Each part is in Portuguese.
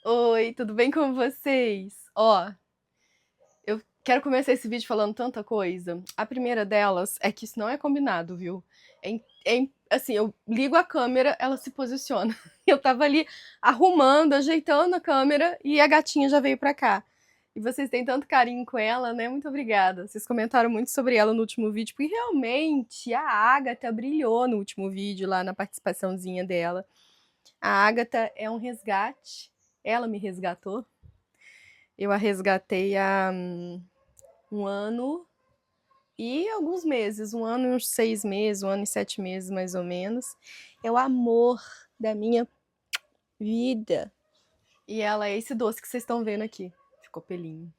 Oi, tudo bem com vocês? Ó, eu quero começar esse vídeo falando tanta coisa. A primeira delas é que isso não é combinado, viu? Assim, eu ligo a câmera, ela se posiciona. Eu tava ali arrumando, ajeitando a câmera e a gatinha já veio pra cá. E vocês têm tanto carinho com ela, né? Muito obrigada. Vocês comentaram muito sobre ela no último vídeo, porque realmente a Agatha brilhou no último vídeo, lá na participaçãozinha dela. A Agatha é um resgate. Ela me resgatou. Eu a resgatei há um ano e alguns meses, um ano e uns 6 meses, um ano e 7 meses mais ou menos. É o amor da minha vida. E ela é esse doce que vocês estão vendo aqui. Ficou pelinho.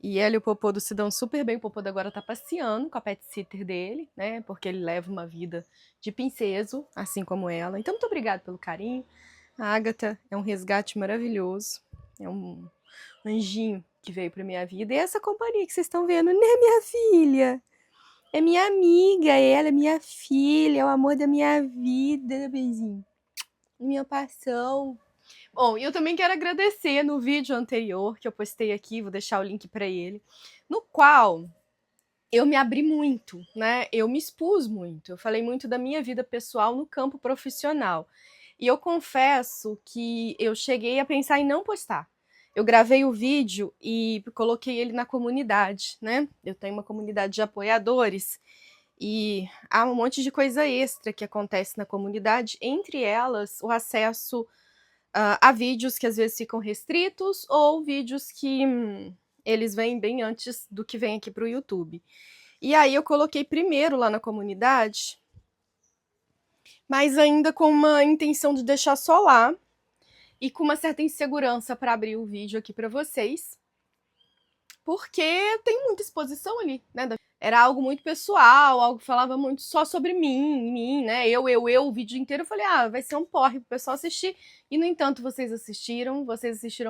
E ela e o Popodo se dão super bem. O Popodo agora tá passeando com a pet sitter dele, né? Porque ele leva uma vida de princeso, assim como ela. Então, muito obrigada pelo carinho. A Agatha é um resgate maravilhoso. É um anjinho que veio pra minha vida. E essa companhia que vocês estão vendo, né, minha filha? É minha amiga, ela é minha filha, é o amor da minha vida, beijinho. Minha paixão. Bom, e eu também quero agradecer no vídeo anterior que eu postei aqui, vou deixar o link para ele, no qual eu me abri muito, né? Eu me expus muito. Eu falei muito da minha vida pessoal no campo profissional. E eu confesso que eu cheguei a pensar em não postar. Eu gravei o vídeo e coloquei ele na comunidade, né? Eu tenho uma comunidade de apoiadores e há um monte de coisa extra que acontece na comunidade, entre elas o acesso a vídeos que às vezes ficam restritos ou vídeos que eles vêm bem antes do que vem aqui para o YouTube. E aí eu coloquei primeiro lá na comunidade, mas ainda com uma intenção de deixar só lá e com uma certa insegurança para abrir o vídeo aqui para vocês, porque tem muita exposição ali, né? Era algo muito pessoal, algo que falava muito só sobre mim, né? O vídeo inteiro. Eu falei, vai ser um porre pro pessoal assistir. E, no entanto, vocês assistiram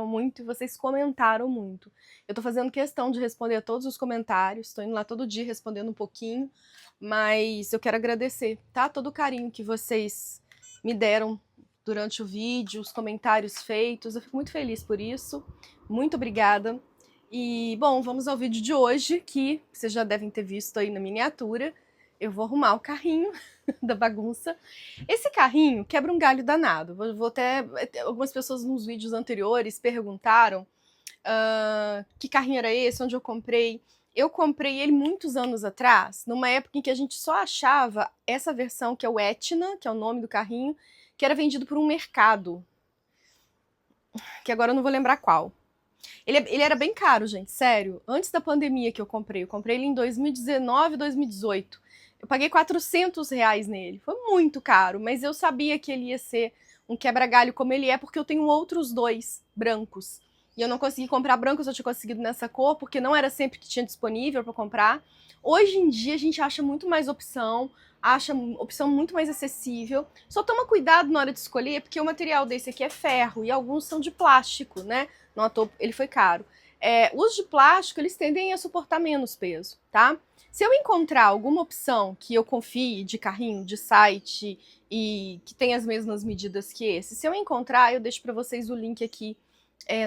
muito e vocês comentaram muito. Eu tô fazendo questão de responder a todos os comentários, tô indo lá todo dia respondendo um pouquinho, mas eu quero agradecer, tá? Todo o carinho que vocês me deram durante o vídeo, os comentários feitos, eu fico muito feliz por isso. Muito obrigada. E, bom, vamos ao vídeo de hoje, que vocês já devem ter visto aí na miniatura. Eu vou arrumar o carrinho da bagunça. Esse carrinho quebra um galho danado. Vou até... Algumas pessoas nos vídeos anteriores perguntaram que carrinho era esse, onde eu comprei. Eu comprei ele muitos anos atrás, numa época em que a gente só achava essa versão, que é o Etna, que é o nome do carrinho, que era vendido por um mercado, que agora eu não vou lembrar qual. Ele era bem caro, gente, sério. Antes da pandemia que eu comprei ele em 2019, 2018. Eu paguei R$ 400 nele. Foi muito caro, mas eu sabia que ele ia ser um quebra-galho como ele é, porque eu tenho outros dois brancos. E eu não consegui comprar branco, eu só tinha conseguido nessa cor, porque não era sempre que tinha disponível para comprar. Hoje em dia a gente acha muito mais opção, acha opção muito mais acessível. Só toma cuidado na hora de escolher, porque o material desse aqui é ferro e alguns são de plástico, né? Não à toa, ele foi caro. Os de plástico, eles tendem a suportar menos peso, tá? Se eu encontrar alguma opção que eu confie de carrinho, de site e que tem as mesmas medidas que esse, se eu encontrar, eu deixo para vocês o link aqui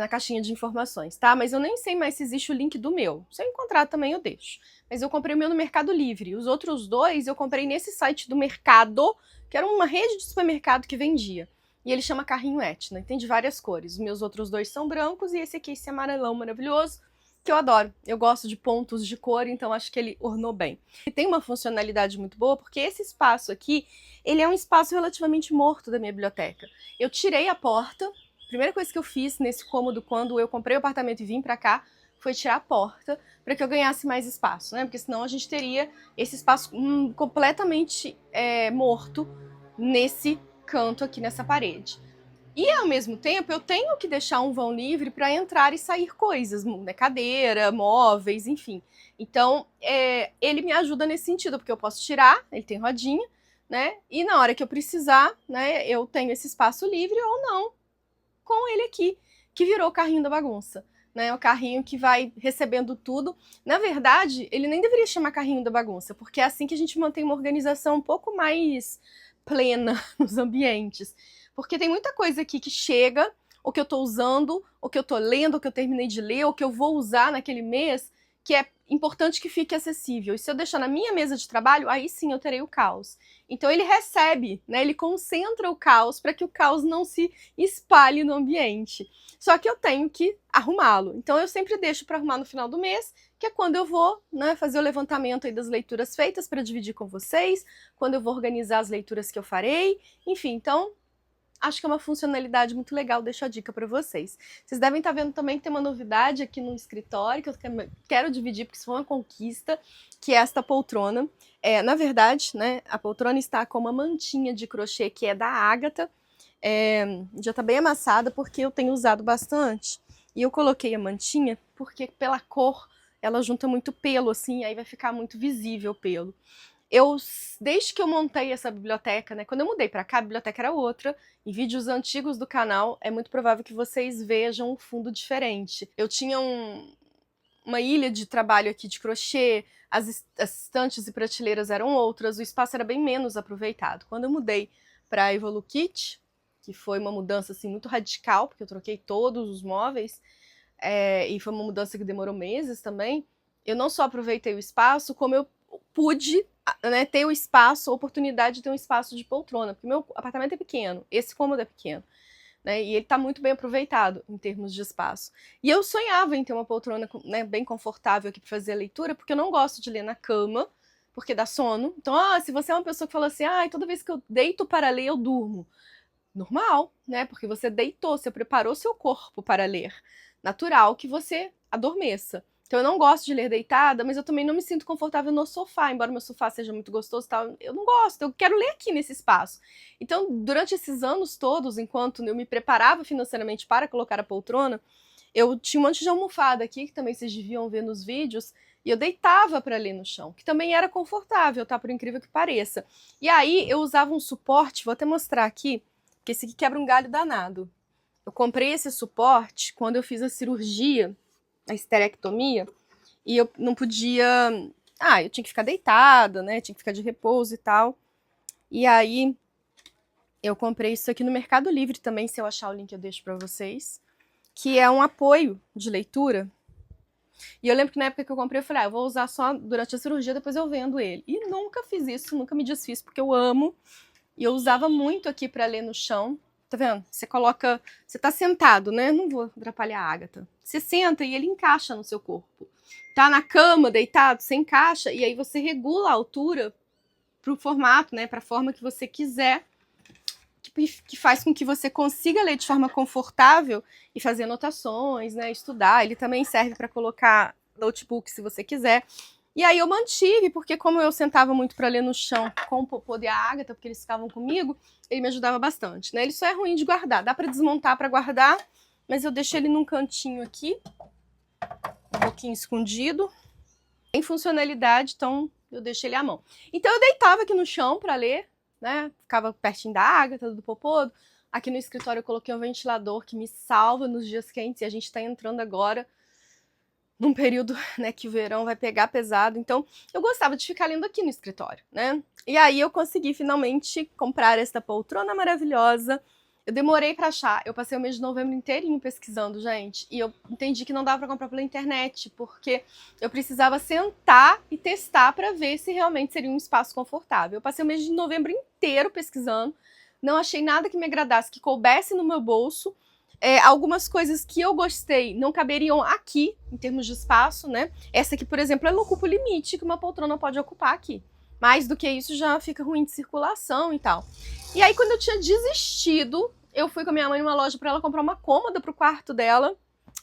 na caixinha de informações, tá? Mas eu nem sei mais se existe o link do meu. Se eu encontrar também eu deixo. Mas eu comprei o meu no Mercado Livre. Os outros dois eu comprei nesse site do Mercado, que era uma rede de supermercado que vendia. E ele chama carrinho Etna, e tem de várias cores. Os meus outros dois são brancos e esse aqui, esse amarelão maravilhoso, que eu adoro. Eu gosto de pontos de cor, então acho que ele ornou bem. E tem uma funcionalidade muito boa, porque esse espaço aqui, ele é um espaço relativamente morto da minha biblioteca. Eu tirei a porta, a primeira coisa que eu fiz nesse cômodo quando eu comprei o apartamento e vim pra cá, foi tirar a porta para que eu ganhasse mais espaço, né? Porque senão a gente teria esse espaço completamente morto nesse canto aqui nessa parede. E ao mesmo tempo eu tenho que deixar um vão livre para entrar e sair coisas, né? Cadeira, móveis, enfim. Então ele me ajuda nesse sentido, porque eu posso tirar, ele tem rodinha, né? E na hora que eu precisar, né, eu tenho esse espaço livre ou não, com ele aqui, que virou o carrinho da bagunça. Né, o carrinho que vai recebendo tudo. Na verdade, ele nem deveria chamar carrinho da bagunça, porque é assim que a gente mantém uma organização um pouco mais plena nos ambientes. Porque tem muita coisa aqui que chega, ou que eu tô usando, ou que eu tô lendo, ou que eu terminei de ler, ou que eu vou usar naquele mês, que é importante que fique acessível. E se eu deixar na minha mesa de trabalho, aí sim eu terei o caos. Então ele recebe, né? Ele concentra o caos para que o caos não se espalhe no ambiente. Só que eu tenho que arrumá-lo. Então eu sempre deixo para arrumar no final do mês, que é quando eu vou, né, fazer o levantamento aí das leituras feitas para dividir com vocês, quando eu vou organizar as leituras que eu farei, enfim, então acho que é uma funcionalidade muito legal, deixo a dica para vocês. Vocês devem estar vendo também que tem uma novidade aqui no escritório, que eu quero dividir, porque isso foi uma conquista, que é esta poltrona. Na verdade, né, a poltrona está com uma mantinha de crochê que é da Agatha, já está bem amassada porque eu tenho usado bastante. E eu coloquei a mantinha porque pela cor ela junta muito pelo, assim, aí vai ficar muito visível o pelo. Desde que eu montei essa biblioteca, né, quando eu mudei pra cá, a biblioteca era outra. Em vídeos antigos do canal, é muito provável que vocês vejam um fundo diferente. Eu tinha uma ilha de trabalho aqui de crochê, as estantes e prateleiras eram outras, o espaço era bem menos aproveitado. Quando eu mudei pra Evolukit, que foi uma mudança assim muito radical, porque eu troquei todos os móveis, e foi uma mudança que demorou meses também, eu não só aproveitei o espaço, como eu pude, né, ter o espaço, a oportunidade de ter um espaço de poltrona, porque meu apartamento é pequeno, esse cômodo é pequeno, né, e ele está muito bem aproveitado em termos de espaço. E eu sonhava em ter uma poltrona, né, bem confortável aqui para fazer a leitura, porque eu não gosto de ler na cama, porque dá sono. Então, se você é uma pessoa que fala assim, toda vez que eu deito para ler, eu durmo. Normal, né, porque você deitou, você preparou seu corpo para ler. Natural que você adormeça. Então eu não gosto de ler deitada, mas eu também não me sinto confortável no sofá, embora meu sofá seja muito gostoso e tal, eu não gosto, eu quero ler aqui nesse espaço. Então, durante esses anos todos, enquanto eu me preparava financeiramente para colocar a poltrona, eu tinha um monte de almofada aqui, que também vocês deviam ver nos vídeos, e eu deitava para ler no chão, que também era confortável, tá? Por incrível que pareça. E aí eu usava um suporte, vou até mostrar aqui, porque esse aqui quebra um galho danado. Eu comprei esse suporte quando eu fiz a cirurgia, a esterectomia, e eu não podia... eu tinha que ficar deitada, né? Tinha que ficar de repouso e tal. E aí eu comprei isso aqui no Mercado Livre também, se eu achar o link eu deixo pra vocês, que é um apoio de leitura. E eu lembro que na época que eu comprei, eu falei, eu vou usar só durante a cirurgia, depois eu vendo ele. E nunca fiz isso, nunca me desfiz, porque eu amo. E eu usava muito aqui pra ler no chão. Tá vendo? Você coloca... Você tá sentado, né? Não vou atrapalhar a Agatha. Você senta e ele encaixa no seu corpo. Tá na cama, deitado, você encaixa. E aí você regula a altura pro formato, né? Pra forma que você quiser. Que faz com que você consiga ler de forma confortável e fazer anotações, né? Estudar. Ele também serve pra colocar notebook se você quiser. E aí eu mantive, porque como eu sentava muito para ler no chão com o Popô e a Agatha, porque eles ficavam comigo, ele me ajudava bastante, né? Ele só é ruim de guardar, dá para desmontar para guardar, mas eu deixo ele num cantinho aqui, um pouquinho escondido. Tem funcionalidade, então eu deixo ele à mão. Então eu deitava aqui no chão para ler, né? Ficava pertinho da Agatha, do Popô. Aqui no escritório eu coloquei um ventilador que me salva nos dias quentes, e a gente tá entrando agora num período, né, que o verão vai pegar pesado, então eu gostava de ficar lendo aqui no escritório, né? E aí eu consegui finalmente comprar esta poltrona maravilhosa. Eu demorei pra achar, eu passei o mês de novembro inteirinho pesquisando, gente, e eu entendi que não dava pra comprar pela internet, porque eu precisava sentar e testar pra ver se realmente seria um espaço confortável. Eu passei o mês de novembro inteiro pesquisando, não achei nada que me agradasse, que coubesse no meu bolso. Algumas coisas que eu gostei não caberiam aqui, em termos de espaço, né? Essa aqui, por exemplo, ela ocupa o limite que uma poltrona pode ocupar aqui. Mais do que isso, já fica ruim de circulação e tal. E aí, quando eu tinha desistido, eu fui com a minha mãe numa loja para ela comprar uma cômoda pro quarto dela.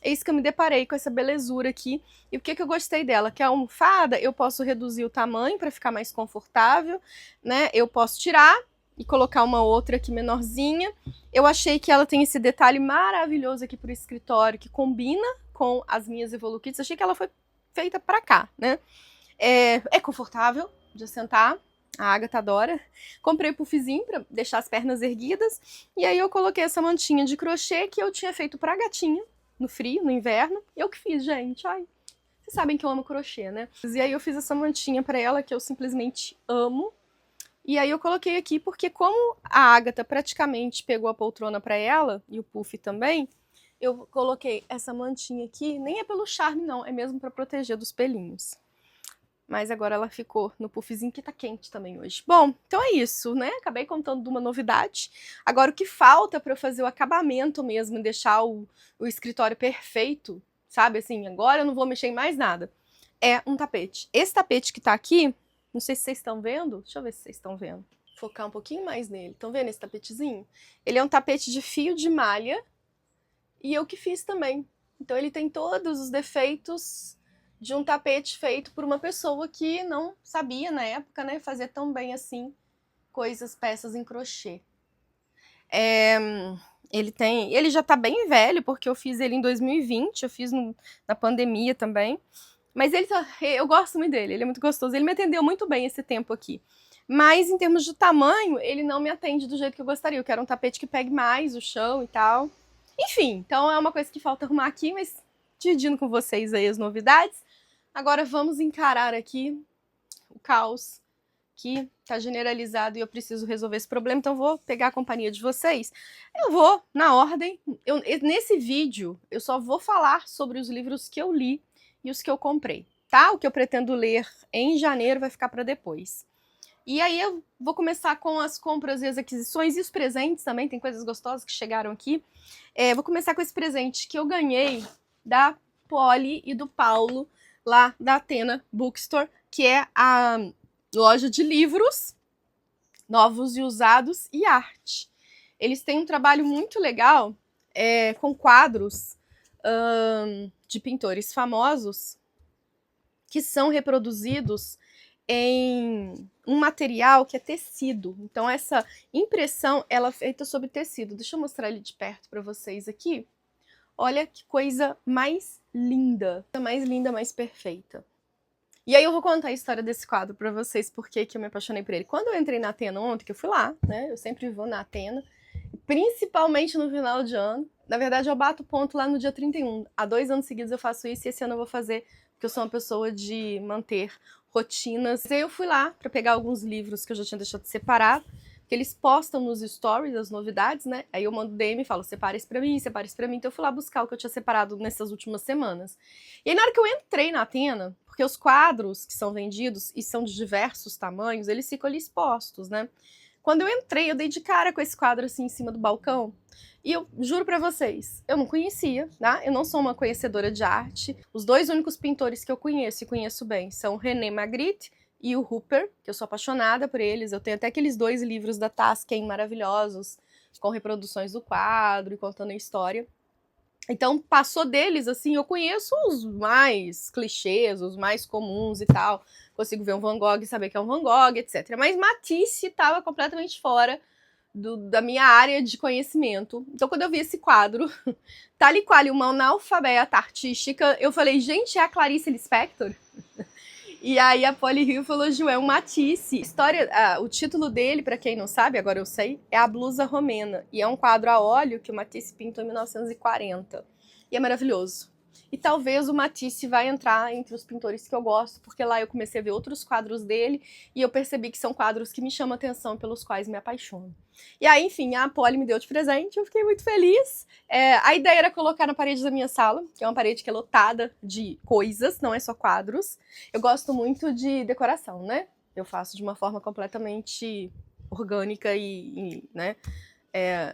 Eis que eu me deparei com essa belezura aqui. E o que eu gostei dela? Que a almofada, eu posso reduzir o tamanho para ficar mais confortável, né? Eu posso tirar e colocar uma outra aqui menorzinha. Eu achei que ela tem esse detalhe maravilhoso aqui pro escritório, que combina com as minhas Evolukits. Achei que ela foi feita pra cá, né? É confortável de sentar, a Agatha adora. Comprei o puffzinho pra deixar as pernas erguidas. E aí eu coloquei essa mantinha de crochê que eu tinha feito pra gatinha, no frio, no inverno. Eu que fiz, gente. Ai, vocês sabem que eu amo crochê, né? E aí eu fiz essa mantinha pra ela, que eu simplesmente amo. E aí eu coloquei aqui porque como a Agatha praticamente pegou a poltrona para ela, e o Puff também, eu coloquei essa mantinha aqui, nem é pelo charme não, é mesmo para proteger dos pelinhos. Mas agora ela ficou no puffzinho que tá quente também hoje. Bom, então é isso, né? Acabei contando de uma novidade. Agora o que falta para eu fazer o acabamento mesmo, deixar o escritório perfeito, sabe? Assim, agora eu não vou mexer em mais nada. É um tapete. Esse tapete que tá aqui, não sei se vocês estão vendo. Deixa eu ver se vocês estão vendo. Focar um pouquinho mais nele. Estão vendo esse tapetezinho? Ele é um tapete de fio de malha e eu que fiz também. Então ele tem todos os defeitos de um tapete feito por uma pessoa que não sabia na época, né, fazer tão bem assim peças em crochê. Ele já tá bem velho, porque eu fiz ele em 2020, eu fiz na pandemia também. Mas eu gosto muito dele, ele é muito gostoso. Ele me atendeu muito bem esse tempo aqui. Mas em termos de tamanho, ele não me atende do jeito que eu gostaria. Eu quero um tapete que pegue mais o chão e tal. Enfim, então é uma coisa que falta arrumar aqui, mas dividindo com vocês aí as novidades. Agora vamos encarar aqui o caos que tá generalizado e eu preciso resolver esse problema, então vou pegar a companhia de vocês. Eu vou na ordem. Nesse vídeo, eu só vou falar sobre os livros que eu li e os que eu comprei, tá? O que eu pretendo ler em janeiro vai ficar para depois. E aí eu vou começar com as compras e as aquisições e os presentes também, tem coisas gostosas que chegaram aqui. Vou começar com esse presente que eu ganhei da Polly e do Paulo, lá da Atena Bookstore, que é a loja de livros novos e usados e arte. Eles têm um trabalho muito legal com quadros de pintores famosos que são reproduzidos em um material que é tecido. Então essa impressão ela é feita sobre tecido. Deixa eu mostrar ele de perto para vocês aqui. Olha que coisa mais linda, mais perfeita. E aí eu vou contar a história desse quadro pra vocês, porque que eu me apaixonei por ele. Quando eu entrei na Atena ontem, que eu fui lá, né, eu sempre vou na Atena, principalmente no final de ano. Na verdade, eu bato ponto lá no dia 31. Há 2 anos seguidos eu faço isso e esse ano eu vou fazer, porque eu sou uma pessoa de manter rotinas. E aí eu fui lá pra pegar alguns livros que eu já tinha deixado separado, que eles postam nos stories as novidades, né? Aí eu mando DM e falo, separa isso pra mim, separa isso pra mim. Então eu fui lá buscar o que eu tinha separado nessas últimas semanas. E aí na hora que eu entrei na Atena, porque os quadros que são vendidos, e são de diversos tamanhos, eles ficam ali expostos, né? Quando eu entrei, eu dei de cara com esse quadro assim em cima do balcão. E eu juro pra vocês, eu não conhecia, tá? Eu não sou uma conhecedora de arte. Os 2 únicos pintores que eu conheço e conheço bem são o René Magritte e o Hooper, que eu sou apaixonada por eles. Eu tenho até aqueles 2 livros da Tasken maravilhosos, com reproduções do quadro e contando a história. Então, passou deles, assim, eu conheço os mais clichês, os mais comuns e tal. Consigo ver um Van Gogh e saber que é um Van Gogh, etc. Mas Matisse estava completamente fora da minha área de conhecimento. Então, quando eu vi esse quadro, tal e qual uma analfabeta artística, eu falei, gente, é a Clarice Lispector? E aí a Polly Hill elogiou, é um Matisse. O título dele, para quem não sabe, agora eu sei, é A Blusa Romena. E é um quadro a óleo que o Matisse pintou em 1940. E é maravilhoso. E talvez o Matisse vai entrar entre os pintores que eu gosto, porque lá eu comecei a ver outros quadros dele e eu percebi que são quadros que me chamam a atenção, pelos quais me apaixono. E aí, enfim, a Polly me deu de presente, eu fiquei muito feliz. A ideia era colocar na parede da minha sala, que é uma parede que é lotada de coisas, não é só quadros. Eu gosto muito de decoração, né? Eu faço de uma forma completamente orgânica né?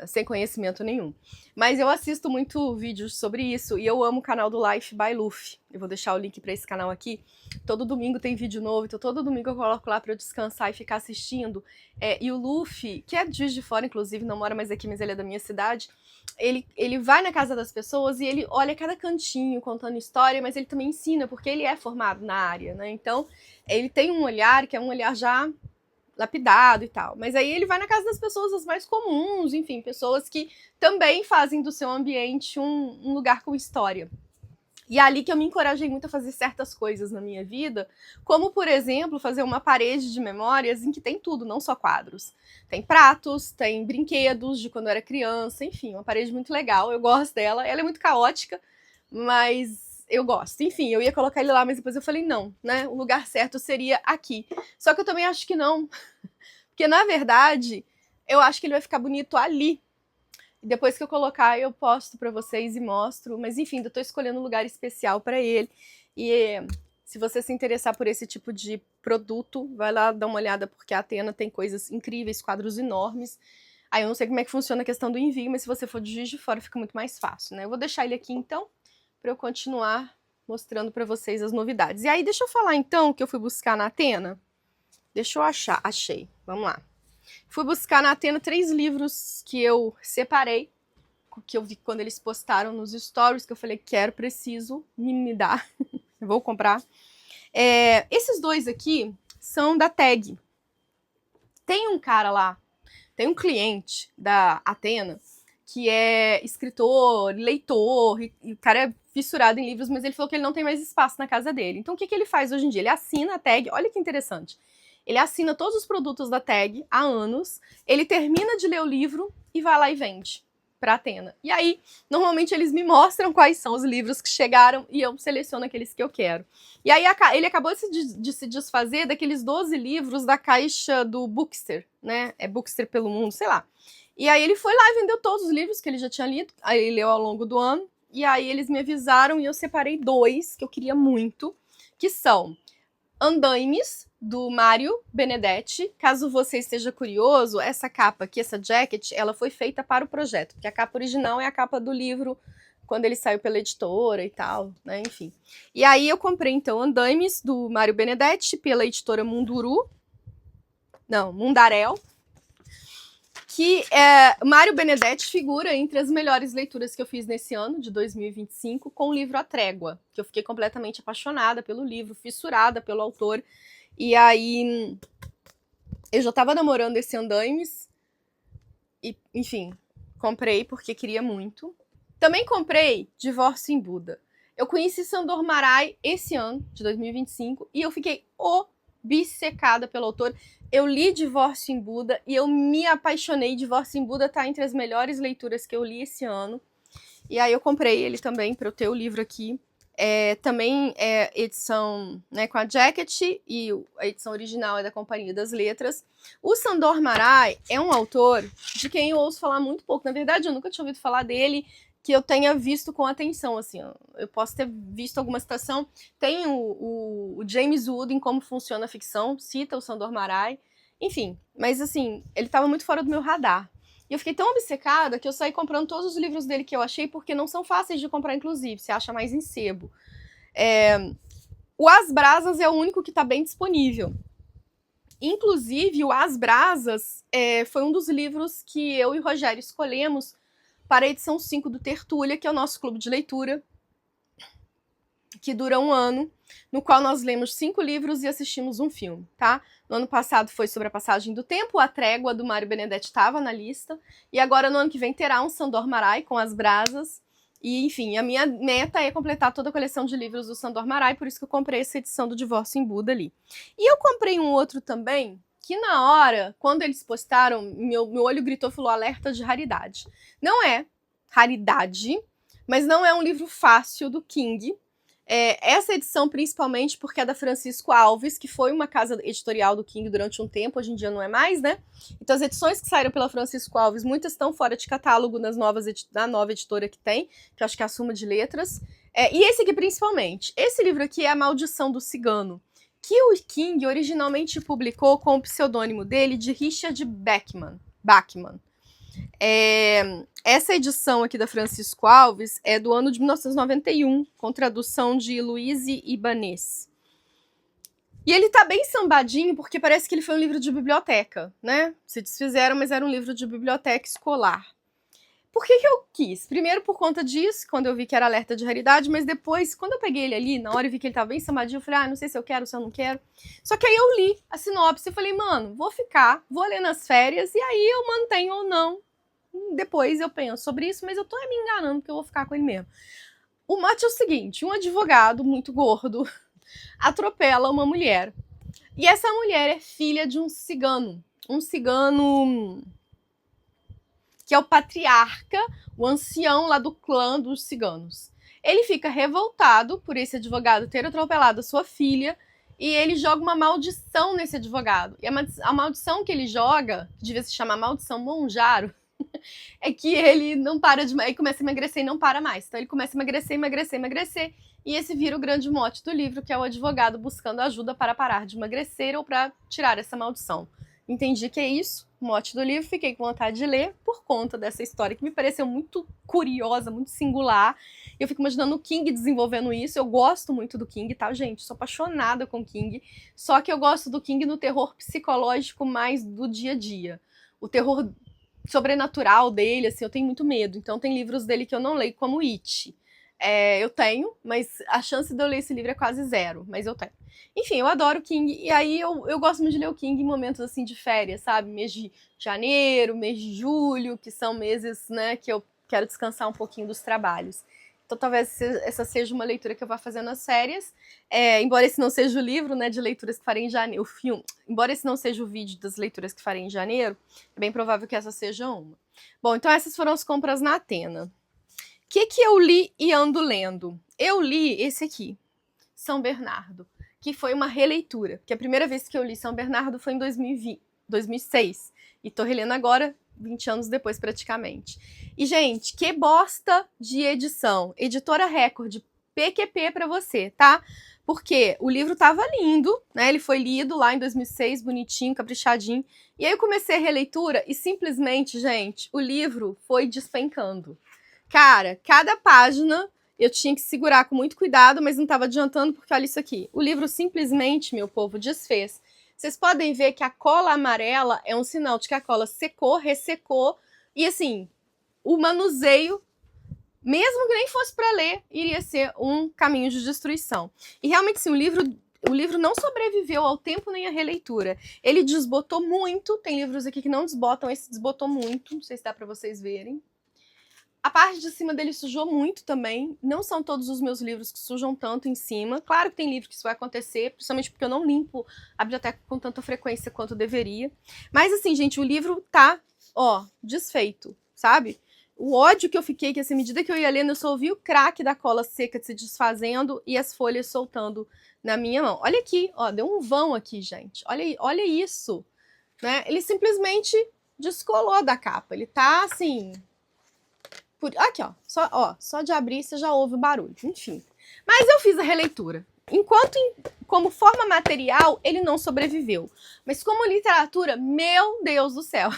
Sem conhecimento nenhum. Mas eu assisto muito vídeos sobre isso e eu amo o canal do Life by Luffy. Eu vou deixar o link para esse canal aqui. Todo domingo tem vídeo novo, então todo domingo eu coloco lá para eu descansar e ficar assistindo. E o Luffy, que é de Juiz de Fora, inclusive, não mora mais aqui, mas ele é da minha cidade, ele vai na casa das pessoas e ele olha cada cantinho contando história, mas ele também ensina, porque ele é formado na área, né? Então, ele tem um olhar que é um olhar já lapidado e tal. Mas aí ele vai na casa das pessoas as mais comuns, enfim, pessoas que também fazem do seu ambiente um lugar com história. E é ali que eu me encorajei muito a fazer certas coisas na minha vida, como, por exemplo, fazer uma parede de memórias em que tem tudo, não só quadros. Tem pratos, tem brinquedos de quando eu era criança, enfim, uma parede muito legal, eu gosto dela. Ela é muito caótica, mas eu gosto. Enfim, eu ia colocar ele lá, mas depois eu falei, não, né? O lugar certo seria aqui. Só que eu também acho que não, Porque, na verdade, eu acho que ele vai ficar bonito ali. E depois que eu colocar, eu posto pra vocês e mostro. Mas, enfim, eu tô escolhendo um lugar especial pra ele. E se você se interessar por esse tipo de produto, vai lá dar uma olhada, porque a Atena tem coisas incríveis, quadros enormes. Aí eu não sei como é que funciona a questão do envio, mas se você for de Juiz de Fora, fica muito mais fácil, né? Eu vou deixar ele aqui, então, pra eu continuar mostrando pra vocês as novidades. E aí, deixa eu falar, então, o que eu fui buscar na Atena. Deixa eu achar. Achei. Vamos lá. Fui buscar na Atena 3 livros que eu separei, que eu vi quando eles postaram nos stories, que eu falei, quero, preciso, me dá. Vou comprar. Esses dois aqui são da Tag. Tem um cara lá, tem um cliente da Atena, que é escritor, leitor, e o cara é fissurado em livros, mas ele falou que ele não tem mais espaço na casa dele. Então o que ele faz hoje em dia? Ele assina a Tag, olha que interessante. Ele assina todos os produtos da Tag há anos, ele termina de ler o livro e vai lá e vende para Atena. E aí, normalmente eles me mostram quais são os livros que chegaram e eu seleciono aqueles que eu quero. E aí ele acabou de se desfazer daqueles 12 livros da caixa do Bookster, né? É Bookster pelo mundo, sei lá. E aí ele foi lá e vendeu todos os livros que ele já tinha lido, aí ele leu ao longo do ano, e aí eles me avisaram e eu separei 2 que eu queria muito, que são Andaimes, do Mário Benedetti. Caso você esteja curioso, essa capa aqui, essa jacket, ela foi feita para o projeto, porque a capa original é a capa do livro quando ele saiu pela editora e tal, né, enfim. E aí eu comprei, então, Andaimes, do Mário Benedetti, pela editora Mundarel, que Mário Benedetti figura entre as melhores leituras que eu fiz nesse ano, de 2025, com o livro A Trégua, que eu fiquei completamente apaixonada pelo livro, fissurada pelo autor. E aí, eu já tava namorando esse Andaimes, e, enfim, comprei porque queria muito. Também comprei Divórcio em Buda. Eu conheci Sandor Marai esse ano, de 2025, e eu fiquei obcecada pelo autor. Eu li Divórcio em Buda e eu me apaixonei. Divórcio em Buda tá entre as melhores leituras que eu li esse ano. E aí eu comprei ele também para eu ter o livro aqui. Também é edição, né, com a jacket, e a edição original é da Companhia das Letras. O Sandor Marai é um autor de quem eu ouço falar muito pouco. Na verdade, eu nunca tinha ouvido falar dele, que eu tenha visto com atenção, assim, eu posso ter visto alguma citação. Tem o James Wood em Como Funciona a Ficção, cita o Sandor Marai, enfim, mas assim, ele estava muito fora do meu radar. E eu fiquei tão obcecada que eu saí comprando todos os livros dele que eu achei, porque não são fáceis de comprar, inclusive, você acha mais em sebo. O As Brasas é o único que está bem disponível. Inclusive, o As Brasas foi um dos livros que eu e o Rogério escolhemos para a edição 5 do Tertúlia, que é o nosso clube de leitura, que dura um ano, no qual nós lemos 5 livros e assistimos um filme, tá? No ano passado foi sobre a passagem do tempo, A Trégua, do Mário Benedetti, estava na lista, e agora no ano que vem terá um Sandor Marai com As Brasas, e enfim, a minha meta é completar toda a coleção de livros do Sandor Marai, por isso que eu comprei essa edição do Divórcio em Buda ali. E eu comprei um outro também, que na hora, quando eles postaram, meu olho gritou e falou alerta de raridade. Não é raridade, mas não é um livro fácil do King. Essa edição principalmente porque é da Francisco Alves, que foi uma casa editorial do King durante um tempo, hoje em dia não é mais, né? Então as edições que saíram pela Francisco Alves, muitas estão fora de catálogo na nova editora que tem, que eu acho que é a Suma de Letras. E esse aqui principalmente. Esse livro aqui é A Maldição do Cigano, que o King originalmente publicou com o pseudônimo dele de Richard Bachman. Essa edição aqui da Francisco Alves é do ano de 1991, com tradução de Luíse Ibanez. E ele tá bem sambadinho, porque parece que ele foi um livro de biblioteca, né? Se desfizeram, mas era um livro de biblioteca escolar. Por que eu quis? Primeiro por conta disso, quando eu vi que era alerta de raridade, mas depois, quando eu peguei ele ali, na hora eu vi que ele tava bem sambadinho, eu falei, não sei se eu quero, se eu não quero. Só que aí eu li a sinopse e falei, mano, vou ler nas férias, e aí eu mantenho ou não. Depois eu penso sobre isso, mas eu tô me enganando, porque eu vou ficar com ele mesmo. O mote é o seguinte, um advogado muito gordo atropela uma mulher. E essa mulher é filha de um cigano que é o patriarca, o ancião lá do clã dos ciganos. Ele fica revoltado por esse advogado ter atropelado a sua filha e ele joga uma maldição nesse advogado. E a maldição que ele joga, que devia se chamar Maldição Monjaro, é que ele não para de... Aí começa a emagrecer e não para mais. Então ele começa a emagrecer, emagrecer, emagrecer. E esse vira o grande mote do livro, que é o advogado buscando ajuda para parar de emagrecer ou para tirar essa maldição. Entendi que é isso, o mote do livro. Fiquei com vontade de ler por conta dessa história que me pareceu muito curiosa, muito singular. Eu fico imaginando o King desenvolvendo isso. Eu gosto muito do King, tá, gente? Sou apaixonada com o King. Só que eu gosto do King no terror psicológico mais do dia a dia. O terror sobrenatural dele, assim, eu tenho muito medo. Então tem livros dele que eu não leio, como It. Eu tenho, mas a chance de eu ler esse livro é quase zero, mas eu tenho. Enfim, eu adoro o King, e aí eu gosto muito de ler o King em momentos, assim, de férias, sabe? Mês de janeiro, mês de julho, que são meses, né, que eu quero descansar um pouquinho dos trabalhos. Então talvez essa seja uma leitura que eu vá fazer nas férias, embora esse não seja o livro, né, de leituras que farei em janeiro, o filme, embora esse não seja o vídeo das leituras que farei em janeiro, é bem provável que essa seja uma. Bom, então essas foram as compras na Atena. O que eu li e ando lendo? Eu li esse aqui, São Bernardo, que foi uma releitura, porque a primeira vez que eu li São Bernardo foi em 2006, e tô relendo agora, 20 anos depois praticamente. E, gente, que bosta de edição. Editora Record, PQP pra você, tá? Porque o livro tava lindo, né? Ele foi lido lá em 2006, bonitinho, caprichadinho. E aí eu comecei a releitura e simplesmente, gente, o livro foi despencando. Cara, cada página eu tinha que segurar com muito cuidado, mas não estava adiantando, porque olha isso aqui. O livro simplesmente, meu povo, desfez. Vocês podem ver que a cola amarela é um sinal de que a cola secou, ressecou, e assim, o manuseio, mesmo que nem fosse para ler, iria ser um caminho de destruição. E realmente, sim, o livro não sobreviveu ao tempo nem à releitura. Ele desbotou muito, tem livros aqui que não desbotam, esse desbotou muito, não sei se dá para vocês verem. A parte de cima dele sujou muito também. Não são todos os meus livros que sujam tanto em cima. Claro que tem livro que isso vai acontecer, principalmente porque eu não limpo a biblioteca com tanta frequência quanto deveria. Mas assim, gente, o livro tá, ó, desfeito, sabe? O ódio que eu fiquei, que assim, à medida que eu ia lendo, eu só ouvi o craque da cola seca se desfazendo e as folhas soltando na minha mão. Olha aqui, ó, deu um vão aqui, gente. Olha isso, né? Ele simplesmente descolou da capa. Ele tá, assim... Aqui, ó, só de abrir você já ouve o barulho, enfim. Mas eu fiz a releitura. Enquanto, como forma material, ele não sobreviveu. Mas como literatura, meu Deus do céu.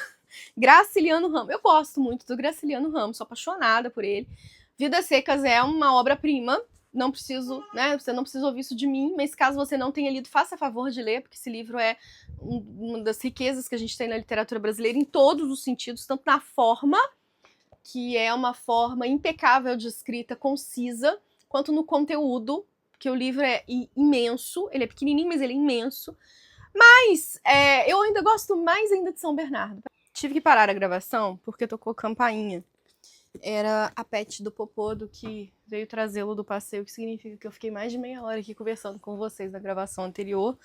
Graciliano Ramos. Eu gosto muito do Graciliano Ramos, sou apaixonada por ele. Vidas Secas é uma obra-prima. Não preciso, né? Você não precisa ouvir isso de mim, mas caso você não tenha lido, faça favor de ler, porque esse livro é uma das riquezas que a gente tem na literatura brasileira em todos os sentidos, tanto na forma, que é uma forma impecável de escrita, concisa, quanto no conteúdo, que o livro é imenso, ele é pequenininho, mas ele é imenso. Mas eu ainda gosto mais ainda de São Bernardo. Tive que parar a gravação porque tocou campainha. Era a pet do Popodo que veio trazê-lo do passeio, que significa que eu fiquei mais de meia hora aqui conversando com vocês na gravação anterior.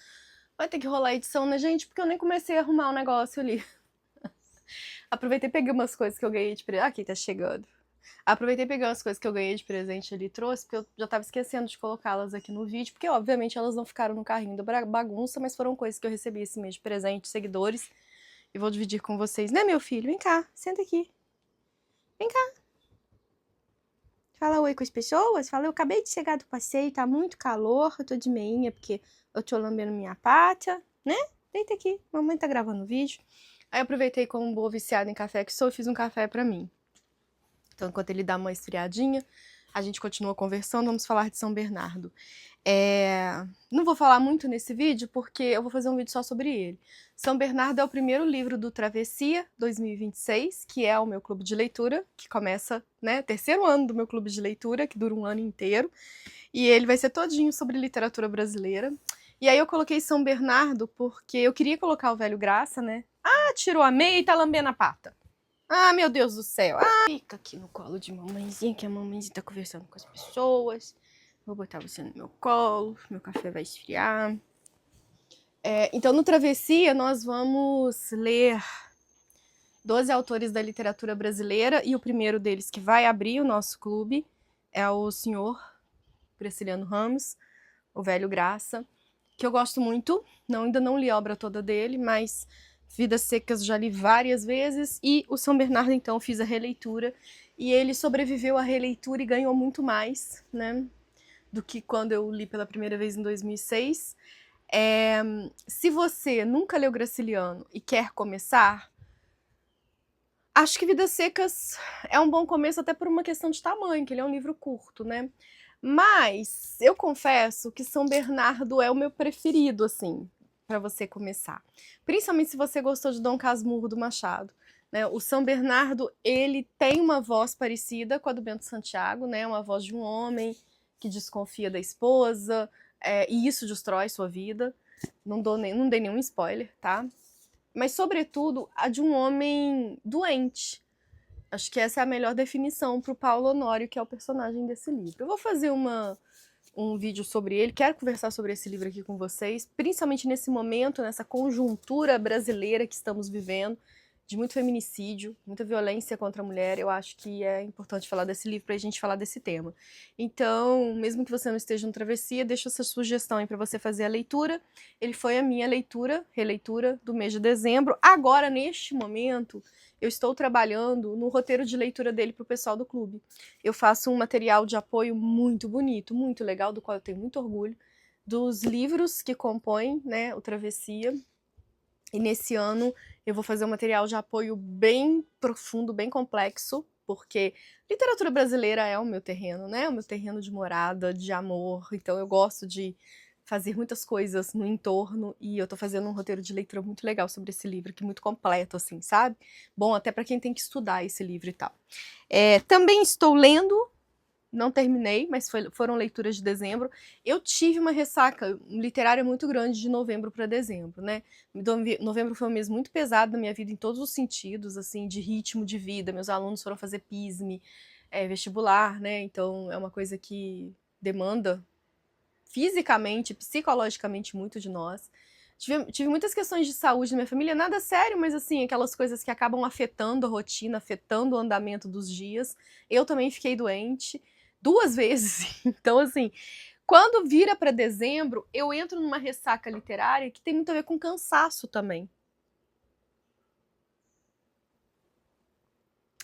Vai ter que rolar a edição, né, gente? Porque eu nem comecei a arrumar o negócio ali. Aproveitei e peguei umas coisas que eu ganhei de presente. Aqui, tá chegando. Aproveitei e peguei umas coisas que eu ganhei de presente ali e trouxe, porque eu já tava esquecendo de colocá-las aqui no vídeo, porque obviamente elas não ficaram no carrinho da bagunça, mas foram coisas que eu recebi esse mês de presente, seguidores, e vou dividir com vocês. Né, meu filho? Vem cá, senta aqui. Vem cá. Fala oi com as pessoas. Fala, eu acabei de chegar do passeio, tá muito calor, eu tô de meinha porque eu tô lambendo minha pata, né? Deita aqui, mamãe tá gravando o vídeo. Aí eu aproveitei, como boa viciada em café que sou, e fiz um café pra mim. Então, enquanto ele dá uma esfriadinha, a gente continua conversando, vamos falar de São Bernardo. Não vou falar muito nesse vídeo, porque eu vou fazer um vídeo só sobre ele. São Bernardo é o primeiro livro do Travessia 2026, que é o meu clube de leitura, que começa, né, terceiro ano do meu clube de leitura, que dura um ano inteiro. E ele vai ser todinho sobre literatura brasileira. E aí eu coloquei São Bernardo porque eu queria colocar o Velho Graça, né? Ah, tirou a meia e tá lambendo a pata. Ah, meu Deus do céu. Ah, fica aqui no colo de mamãezinha, que a mamãezinha tá conversando com as pessoas. Vou botar você no meu colo, meu café vai esfriar. Então, no Travessia, nós vamos ler 12 autores da literatura brasileira, e o primeiro deles que vai abrir o nosso clube é o senhor Graciliano Ramos, o Velho Graça, que eu gosto muito. Ainda não li a obra toda dele, mas Vidas Secas já li várias vezes. E o São Bernardo, então, fiz a releitura. E ele sobreviveu à releitura e ganhou muito mais, né, do que quando eu li pela primeira vez em 2006. Se você nunca leu Graciliano e quer começar, acho que Vidas Secas é um bom começo, até por uma questão de tamanho, que ele é um livro curto, né? Mas eu confesso que São Bernardo é o meu preferido, assim, para você começar. Principalmente se você gostou de Dom Casmurro do Machado, né? O São Bernardo, ele tem uma voz parecida com a do Bento Santiago, né? Uma voz de um homem que desconfia da esposa, e isso destrói sua vida. Não dei nenhum spoiler, tá? Mas, sobretudo, a de um homem doente. Acho que essa é a melhor definição para o Paulo Honório, que é o personagem desse livro. Eu vou fazer um vídeo sobre ele, quero conversar sobre esse livro aqui com vocês, principalmente nesse momento, nessa conjuntura brasileira que estamos vivendo, de muito feminicídio, muita violência contra a mulher. Eu acho que é importante falar desse livro para a gente falar desse tema. Então, mesmo que você não esteja no Travessia, deixa essa sugestão aí para você fazer a leitura. Ele foi a minha releitura do mês de dezembro. Agora, neste momento, eu estou trabalhando no roteiro de leitura dele para o pessoal do clube. Eu faço um material de apoio muito bonito, muito legal, do qual eu tenho muito orgulho, dos livros que compõem, né, o Travessia. E nesse ano eu vou fazer um material de apoio bem profundo, bem complexo, porque literatura brasileira é o meu terreno, né? O meu terreno de morada, de amor. Então eu gosto de fazer muitas coisas no entorno, e eu tô fazendo um roteiro de leitura muito legal sobre esse livro, que é muito completo, assim, sabe? Bom, até para quem tem que estudar esse livro e tal. Também estou lendo, não terminei, mas foram leituras de dezembro. Eu tive uma ressaca literária muito grande de novembro para dezembro, né? Novembro foi um mês muito pesado na minha vida em todos os sentidos, assim, de ritmo de vida. Meus alunos foram fazer PISME, vestibular, né? Então é uma coisa que demanda fisicamente, psicologicamente muito de nós. Tive muitas questões de saúde na minha família, nada sério, mas assim, aquelas coisas que acabam afetando a rotina, afetando o andamento dos dias. Eu também fiquei doente 2 vezes. Então, assim, quando vira para dezembro, eu entro numa ressaca literária que tem muito a ver com cansaço também.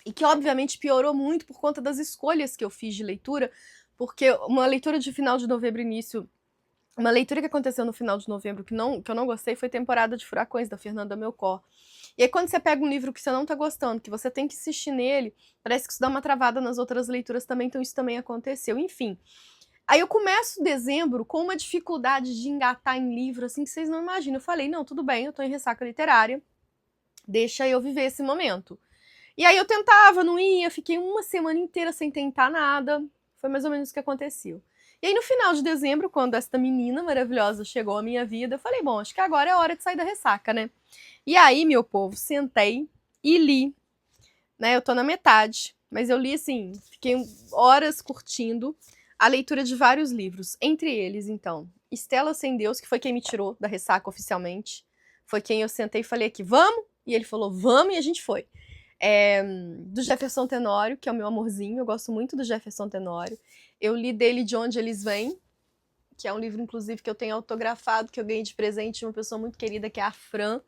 E que, obviamente, piorou muito por conta das escolhas que eu fiz de leitura, porque uma leitura de final de novembro, uma leitura que aconteceu no final de novembro que eu não gostei foi Temporada de Furacões, da Fernanda Melchor. E aí, quando você pega um livro que você não tá gostando, que você tem que insistir nele, parece que isso dá uma travada nas outras leituras também, então isso também aconteceu. Enfim. Aí eu começo dezembro com uma dificuldade de engatar em livro, assim, que vocês não imaginam. Eu falei, não, tudo bem, eu tô em ressaca literária, deixa eu viver esse momento. E aí eu tentava, não ia, fiquei uma semana inteira sem tentar nada. Foi mais ou menos o que aconteceu. E aí no final de dezembro, quando esta menina maravilhosa chegou à minha vida, eu falei, bom, acho que agora é hora de sair da ressaca, né? E aí, meu povo, sentei e li, né? Eu tô na metade, mas eu li assim, fiquei horas curtindo a leitura de vários livros. Entre eles, então, Estela Sem Deus, que foi quem me tirou da ressaca oficialmente. Foi quem eu sentei e falei aqui, vamos? E ele falou, vamos, e a gente foi. Do Jefferson Tenório, que é o meu amorzinho, eu gosto muito do Jefferson Tenório. Eu li dele De Onde Eles Vêm, que é um livro, inclusive, que eu tenho autografado, que eu ganhei de presente de uma pessoa muito querida, que é a Fran.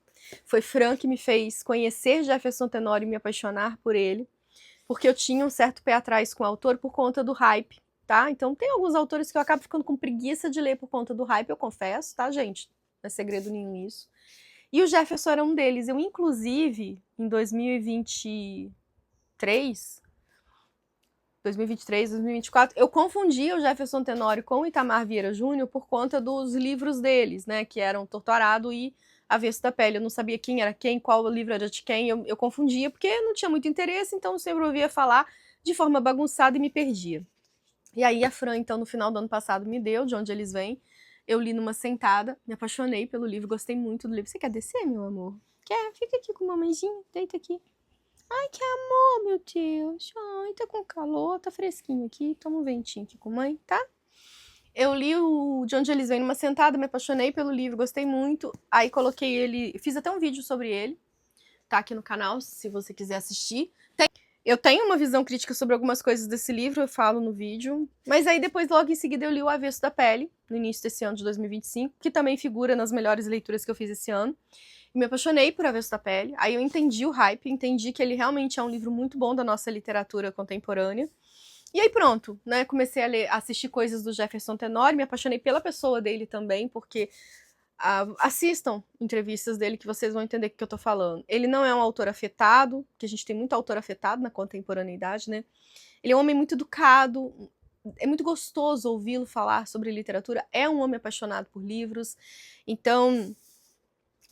Foi Fran que me fez conhecer Jefferson Tenório e me apaixonar por ele, porque eu tinha um certo pé atrás com o autor por conta do hype, tá? Então tem alguns autores que eu acabo ficando com preguiça de ler por conta do hype, eu confesso, tá, gente? Não é segredo nenhum isso. E o Jefferson era um deles. Eu, inclusive, em 2023, 2024, eu confundia o Jefferson Tenório com o Itamar Vieira Júnior por conta dos livros deles, né, que eram Torturado e Avesso da Pele. Eu não sabia quem era quem, qual livro era de quem, eu confundia porque não tinha muito interesse, então eu sempre ouvia falar de forma bagunçada e me perdia. E aí a Fran, então, no final do ano passado, me deu De Onde Eles Vêm. Eu li numa sentada, me apaixonei pelo livro, gostei muito do livro. Você quer descer, meu amor? Quer? Fica aqui com o mamãezinho, deita aqui. Ai, que amor, meu Deus. Ai, tá com calor, tá fresquinho aqui. Toma um ventinho aqui com a mãe, tá? Eu li o De Onde Eles Vêm numa sentada, me apaixonei pelo livro, gostei muito. Aí coloquei ele, fiz até um vídeo sobre ele, tá aqui no canal, se você quiser assistir. Eu tenho uma visão crítica sobre algumas coisas desse livro, eu falo no vídeo. Mas aí depois, logo em seguida, eu li O Avesso da Pele, no início desse ano de 2025, que também figura nas melhores leituras que eu fiz esse ano. E me apaixonei por Avesso da Pele. Aí eu entendi o hype, entendi que ele realmente é um livro muito bom da nossa literatura contemporânea. E aí pronto, né? Comecei a ler, assistir coisas do Jefferson Tenório, me apaixonei pela pessoa dele também, porque assistam entrevistas dele que vocês vão entender o que eu tô falando. Ele não é um autor afetado, que a gente tem muito autor afetado na contemporaneidade, né? Ele é um homem muito educado, é muito gostoso ouvi-lo falar sobre literatura, é um homem apaixonado por livros. Então,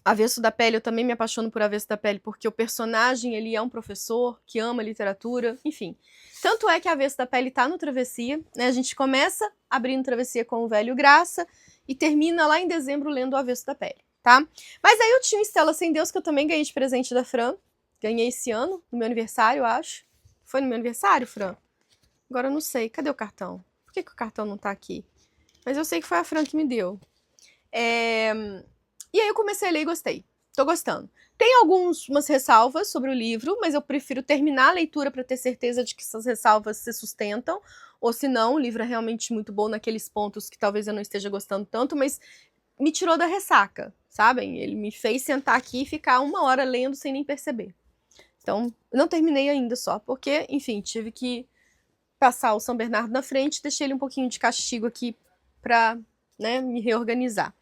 Avesso da Pele, eu também me apaixono por Avesso da Pele, porque o personagem, ele é um professor que ama literatura, enfim. Tanto é que Avesso da Pele tá no Travessia, né? A gente começa abrindo Travessia com o Velho Graça e termina lá em dezembro lendo o Avesso da Pele, tá? Mas aí eu tinha o Estela Sem Deus, que eu também ganhei de presente da Fran. Ganhei esse ano, no meu aniversário, eu acho. Foi no meu aniversário, Fran? Agora eu não sei. Cadê o cartão? Por que o cartão não tá aqui? Mas eu sei que foi a Fran que me deu. E aí eu comecei a ler e gostei. Tô gostando. Tem algumas ressalvas sobre o livro, mas eu prefiro terminar a leitura para ter certeza de que essas ressalvas se sustentam, ou se não, o livro é realmente muito bom naqueles pontos que talvez eu não esteja gostando tanto, mas me tirou da ressaca, sabem? Ele me fez sentar aqui e ficar 1 hora lendo sem nem perceber. Então, não terminei ainda só, porque, enfim, tive que passar o São Bernardo na frente, deixei ele um pouquinho de castigo aqui pra, né, me reorganizar.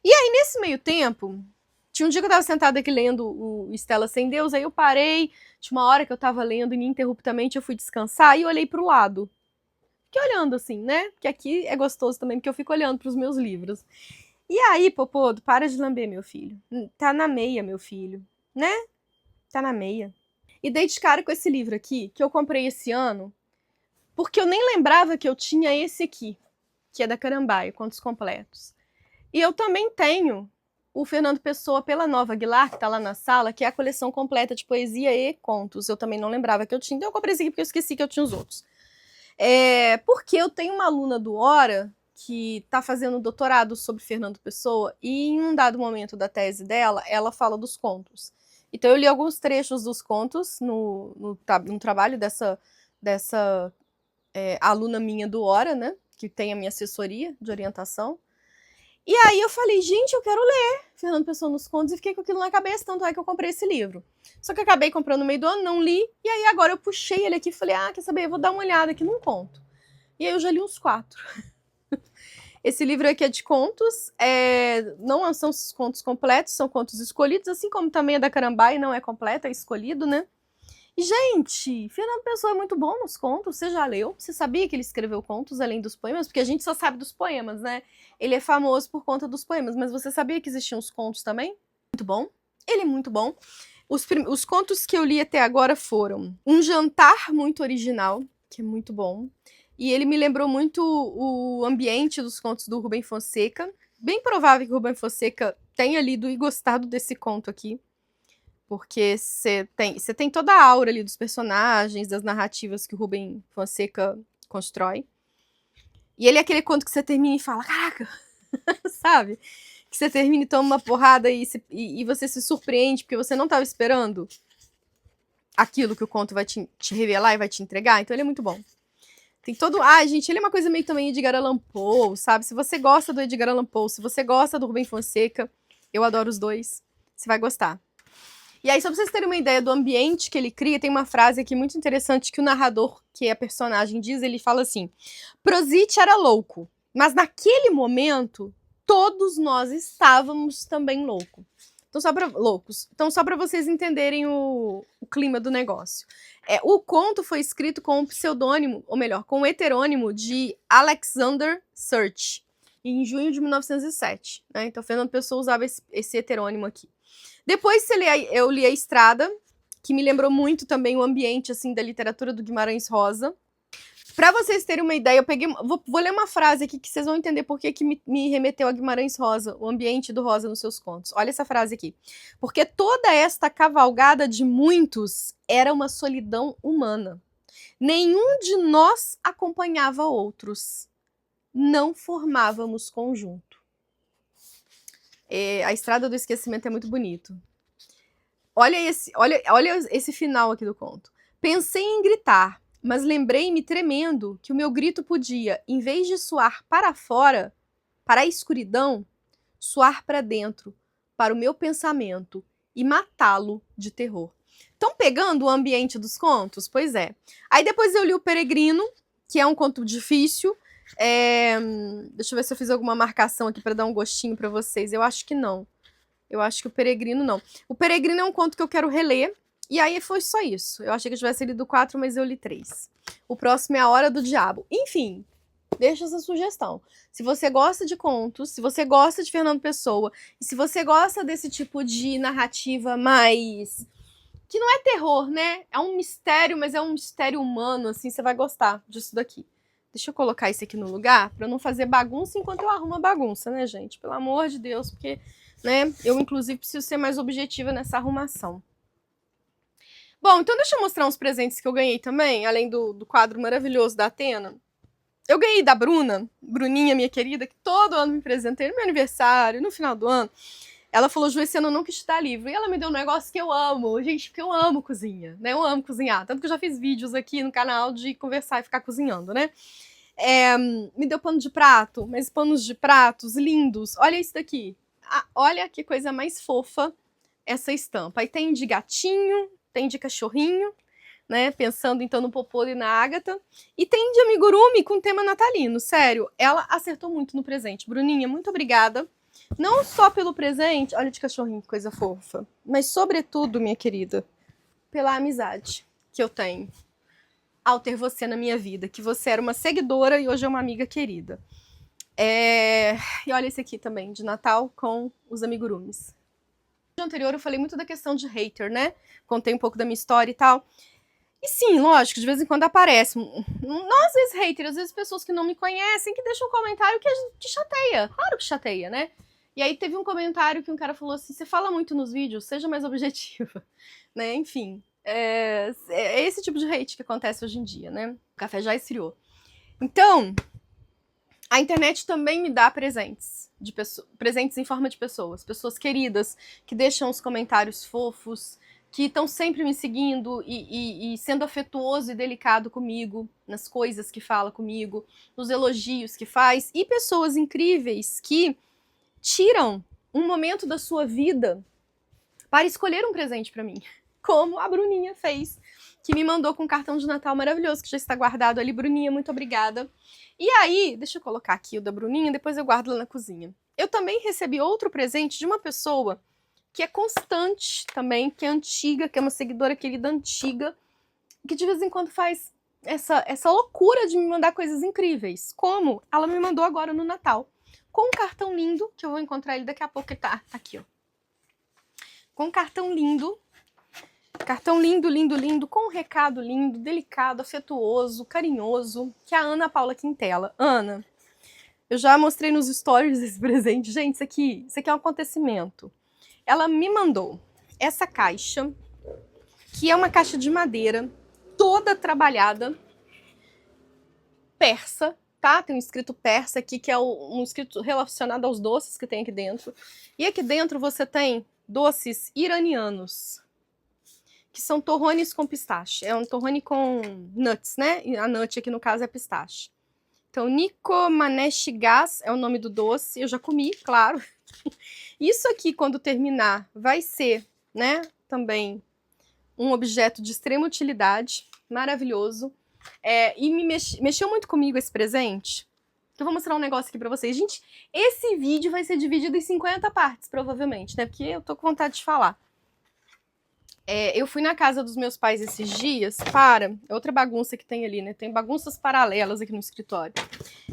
E aí, nesse meio tempo, tinha um dia que eu tava sentada aqui lendo o Estela Sem Deus, aí eu parei, tinha uma hora que eu tava lendo ininterruptamente, eu fui descansar e olhei pro lado. Fiquei olhando assim, né? Que aqui é gostoso também, porque eu fico olhando pros meus livros. E aí, Popodo, para de lamber, meu filho. Tá na meia, meu filho. Né? Tá na meia. E dei de cara com esse livro aqui, que eu comprei esse ano, porque eu nem lembrava que eu tinha esse aqui, que é da Carambaia, Contos Completos. E eu também tenho o Fernando Pessoa pela Nova Aguilar, que tá lá na sala, que é a coleção completa de poesia e contos. Eu também não lembrava que eu tinha, então eu comprei esse aqui porque eu esqueci que eu tinha os outros. Porque eu tenho uma aluna do Hora que tá fazendo doutorado sobre Fernando Pessoa e em um dado momento da tese dela, ela fala dos contos. Então eu li alguns trechos dos contos no trabalho dessa aluna minha do Hora, né? Que tem a minha assessoria de orientação. E aí eu falei, gente, eu quero ler Fernando Pessoa nos contos e fiquei com aquilo na cabeça, tanto é que eu comprei esse livro. Só que eu acabei comprando no meio do ano, não li, e aí agora eu puxei ele aqui e falei, quer saber, eu vou dar uma olhada aqui num conto. E aí eu já li uns 4. Esse livro aqui é de contos, não são os contos completos, são contos escolhidos, assim como também é da Carambaia, não é completo, é escolhido, né? E, gente, Fernando Pessoa é muito bom nos contos. Você já leu? Você sabia que ele escreveu contos além dos poemas? Porque a gente só sabe dos poemas, né? Ele é famoso por conta dos poemas, mas você sabia que existiam os contos também? Muito bom. Ele é muito bom. Os contos que eu li até agora foram Um Jantar Muito Original, que é muito bom. E ele me lembrou muito o ambiente dos contos do Rubem Fonseca. Bem provável que o Rubem Fonseca tenha lido e gostado desse conto aqui. Porque você tem toda a aura ali dos personagens, das narrativas que o Rubem Fonseca constrói. E ele é aquele conto que você termina e fala, caraca, sabe? Que você termina e toma uma porrada e você se surpreende porque você não estava esperando aquilo que o conto vai te revelar e vai te entregar. Então ele é muito bom. Tem todo... gente, ele é uma coisa meio também Edgar Allan Poe, sabe? Se você gosta do Edgar Allan Poe, se você gosta do Rubem Fonseca, eu adoro os dois, você vai gostar. E aí, só pra vocês terem uma ideia do ambiente que ele cria, tem uma frase aqui muito interessante que o narrador, que é a personagem, diz, ele fala assim, Prozit era louco, mas naquele momento, todos nós estávamos também loucos. Então, só pra vocês entenderem o clima do negócio. O conto foi escrito com um pseudônimo, ou melhor, com o heterônimo de Alexander Search, em junho de 1907. Né? Então, Fernando Pessoa usava esse heterônimo aqui. Depois eu li A Estrada, que me lembrou muito também o ambiente assim da literatura do Guimarães Rosa. Para vocês terem uma ideia, eu peguei, vou ler uma frase aqui que vocês vão entender por que me remeteu a Guimarães Rosa, o ambiente do Rosa nos seus contos. Olha essa frase aqui. Porque toda esta cavalgada de muitos era uma solidão humana. Nenhum de nós acompanhava outros. Não formávamos conjunto. A Estrada do Esquecimento é muito bonito. Olha esse final aqui do conto. Pensei em gritar, mas lembrei-me tremendo que o meu grito podia, em vez de soar para fora, para a escuridão, soar para dentro, para o meu pensamento e matá-lo de terror. Estão pegando o ambiente dos contos? Pois é. Aí depois eu li O Peregrino, que é um conto difícil. Deixa eu ver se eu fiz alguma marcação aqui para dar um gostinho para vocês. Eu acho que não. Eu acho que O Peregrino não. O Peregrino é um conto que eu quero reler. E aí foi só isso. Eu achei que eu tivesse lido 4, mas eu li 3. O próximo é A Hora do Diabo. Enfim, deixa essa sugestão. Se você gosta de contos, se você gosta de Fernando Pessoa, e se você gosta desse tipo de narrativa mais... que não é terror, né? É um mistério, mas é um mistério humano, assim, você vai gostar disso daqui. Deixa eu colocar isso aqui no lugar, pra não fazer bagunça enquanto eu arrumo a bagunça, né, gente? Pelo amor de Deus, porque, né, eu, inclusive, preciso ser mais objetiva nessa arrumação. Bom, então deixa eu mostrar uns presentes que eu ganhei também, além do quadro maravilhoso da Atena. Eu ganhei da Bruna, Bruninha, minha querida, que todo ano me presentei no meu aniversário, no final do ano. Ela falou, Ju, esse ano eu não quis te dar livro. E ela me deu um negócio que eu amo, gente, porque eu amo cozinha, né? Eu amo cozinhar. Tanto que eu já fiz vídeos aqui no canal de conversar e ficar cozinhando, né? Me deu pano de prato, mas panos de pratos lindos. Olha isso daqui. Olha que coisa mais fofa essa estampa. Aí tem de gatinho, tem de cachorrinho, né? Pensando então no Popô e na Ágata. E tem de amigurumi com tema natalino. Sério, ela acertou muito no presente. Bruninha, muito obrigada. Não só pelo presente, olha de cachorrinho, que coisa fofa, mas sobretudo, minha querida, pela amizade que eu tenho ao ter você na minha vida, que você era uma seguidora e hoje é uma amiga querida. E olha esse aqui também, de Natal com os amigurumis. No vídeo anterior eu falei muito da questão de hater, né? Contei um pouco da minha história e tal. E sim, lógico, de vez em quando aparece. Não às vezes hater, às vezes pessoas que não me conhecem, que deixam um comentário que chateia. Claro que chateia, né? E aí teve um comentário que um cara falou assim, você fala muito nos vídeos, seja mais objetiva. Né? Enfim, é esse tipo de hate que acontece hoje em dia, né? O café já esfriou. Então, a internet também me dá presentes. Presentes em forma de pessoas queridas, que deixam os comentários fofos, que estão sempre me seguindo e sendo afetuoso e delicado comigo, nas coisas que fala comigo, nos elogios que faz, e pessoas incríveis que tiram um momento da sua vida para escolher um presente para mim, como a Bruninha fez, que me mandou com um cartão de Natal maravilhoso, que já está guardado ali. Bruninha, muito obrigada. E aí, deixa eu colocar aqui o da Bruninha, depois eu guardo lá na cozinha. Eu também recebi outro presente de uma pessoa que é constante também, que é antiga, que é uma seguidora querida antiga, que de vez em quando faz essa loucura de me mandar coisas incríveis, como ela me mandou agora no Natal, com um cartão lindo, que eu vou encontrar ele daqui a pouco, que tá aqui, ó. Com um cartão lindo, lindo, com um recado lindo, delicado, afetuoso, carinhoso, que é a Ana Paula Quintela. Ana, eu já mostrei nos stories esse presente. Gente, isso aqui é um acontecimento. Ela me mandou essa caixa, que é uma caixa de madeira, toda trabalhada, persa, tá? Tem um escrito persa aqui, que é um escrito relacionado aos doces que tem aqui dentro. E aqui dentro você tem doces iranianos, que são torrones com pistache. É um torrone com nuts, né? E a nut aqui no caso é pistache. Então, Nico Manesh Gas é o nome do doce. Eu já comi, claro. Isso aqui, quando terminar, vai ser, né, também um objeto de extrema utilidade. Maravilhoso. E mexeu muito comigo esse presente. Eu vou mostrar um negócio aqui pra vocês. Gente, esse vídeo vai ser dividido em 50 partes, provavelmente, né? Porque eu tô com vontade de falar. Eu fui na casa dos meus pais esses dias outra bagunça que tem ali, né? Tem bagunças paralelas aqui no escritório.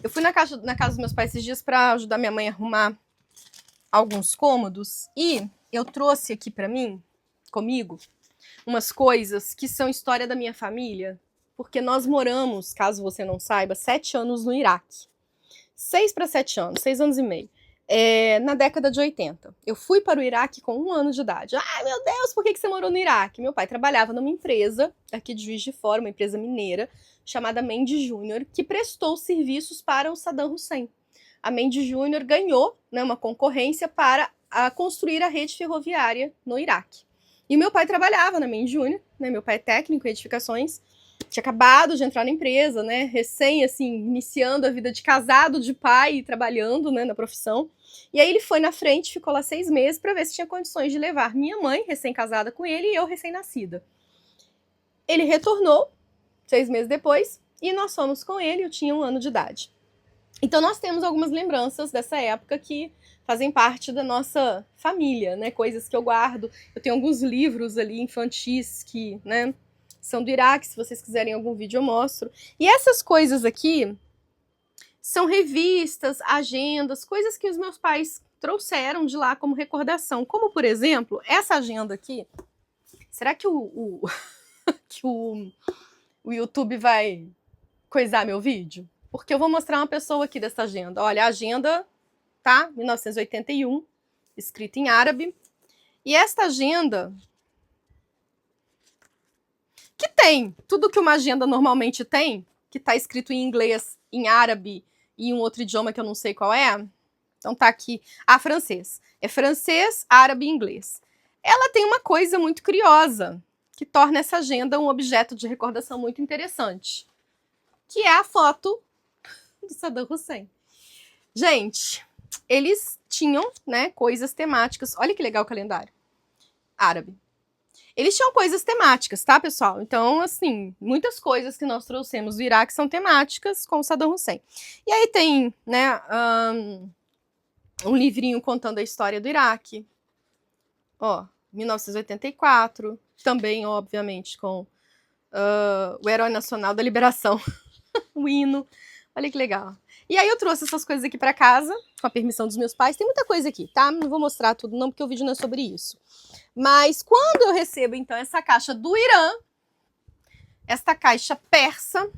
Eu fui na casa dos meus pais esses dias pra ajudar minha mãe a arrumar alguns cômodos e eu trouxe aqui pra mim, comigo, umas coisas que são história da minha família, porque nós moramos, caso você não saiba, 7 anos no Iraque. 6 para 7 anos, 6 anos e meio. Na década de 80. Eu fui para o Iraque com 1 ano de idade. Ai, meu Deus, por que você morou no Iraque? Meu pai trabalhava numa empresa, aqui de Juiz de Fora, uma empresa mineira, chamada Mendes Júnior, que prestou serviços para o Saddam Hussein. A Mendes Júnior ganhou, né, uma concorrência para construir a rede ferroviária no Iraque. E meu pai trabalhava na Mendes Júnior, né? Meu pai é técnico em edificações, tinha acabado de entrar na empresa, né? Recém, assim, iniciando a vida de casado, de pai, e trabalhando, né, na profissão. E aí ele foi na frente, ficou lá 6 meses para ver se tinha condições de levar minha mãe, recém-casada com ele, e eu, recém-nascida. Ele retornou 6 meses depois e nós fomos com ele, eu tinha 1 ano de idade. Então nós temos algumas lembranças dessa época que fazem parte da nossa família, né? Coisas que eu guardo. Eu tenho alguns livros ali infantis que, né, são do Iraque, se vocês quiserem algum vídeo eu mostro. E essas coisas aqui são revistas, agendas, coisas que os meus pais trouxeram de lá como recordação. Como, por exemplo, essa agenda aqui. Será que que o YouTube vai coisar meu vídeo? Porque eu vou mostrar uma pessoa aqui dessa agenda. Olha, a agenda, tá? 1981, escrita em árabe. E esta agenda, que tem tudo que uma agenda normalmente tem, que tá escrito em inglês, em árabe e em um outro idioma que eu não sei qual é. Então tá aqui. Ah, francês. É francês, árabe e inglês. Ela tem uma coisa muito curiosa, que torna essa agenda um objeto de recordação muito interessante, que é a foto do Saddam Hussein. Gente, eles tinham, né, coisas temáticas. Olha que legal o calendário árabe. Eles tinham coisas temáticas, tá, pessoal? Então, assim, muitas coisas que nós trouxemos do Iraque são temáticas com o Saddam Hussein. E aí tem, né, um livrinho contando a história do Iraque. Ó, 1984. Também, obviamente, com o Herói Nacional da Liberação. O hino. Olha que legal. E aí eu trouxe essas coisas aqui pra casa, com a permissão dos meus pais. Tem muita coisa aqui, tá? Não vou mostrar tudo não, porque o vídeo não é sobre isso. Mas quando eu recebo, então, essa caixa do Irã, esta caixa persa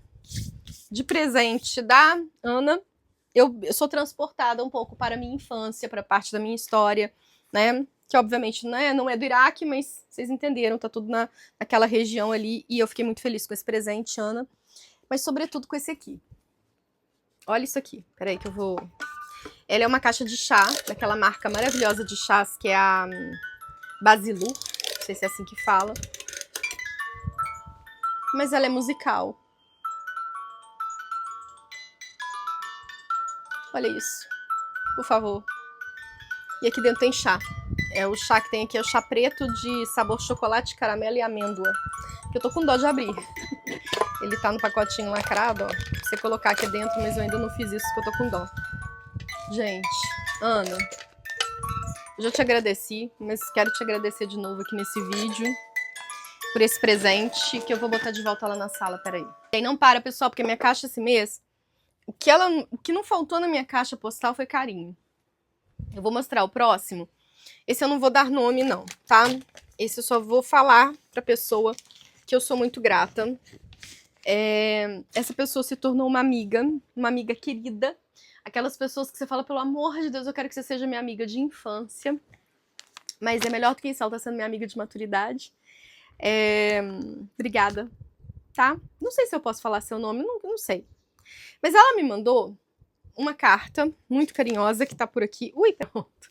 de presente da Ana, eu sou transportada um pouco para a minha infância, para parte da minha história, né? Que obviamente não é do Iraque, mas vocês entenderam, tá tudo naquela região ali. E eu fiquei muito feliz com esse presente, Ana. Mas sobretudo com esse aqui. Olha isso aqui. Peraí que eu vou... Ela é uma caixa de chá, daquela marca maravilhosa de chás, que é a Basilu. Não sei se é assim que fala. Mas ela é musical. Olha isso. Por favor. E aqui dentro tem chá. É o chá que tem aqui, é o chá preto de sabor chocolate, caramelo e amêndoa. Que eu tô com dó de abrir. Ele tá no pacotinho lacrado, ó. Pra você colocar aqui dentro, mas eu ainda não fiz isso porque eu tô com dó. Gente, Ana, eu já te agradeci, mas quero te agradecer de novo aqui nesse vídeo por esse presente, que eu vou botar de volta lá na sala, peraí. E aí não para, pessoal, porque minha caixa esse mês, o que não faltou na minha caixa postal foi carinho. Eu vou mostrar o próximo. Esse eu não vou dar nome, não, tá? Esse eu só vou falar pra pessoa que eu sou muito grata. Essa pessoa se tornou uma amiga querida. Aquelas pessoas que você fala, pelo amor de Deus, eu quero que você seja minha amiga de infância. Mas é melhor do que isso, ela tá sendo minha amiga de maturidade. Obrigada, tá? Não sei se eu posso falar seu nome, não sei. Mas ela me mandou uma carta muito carinhosa que tá por aqui. Ui, pronto.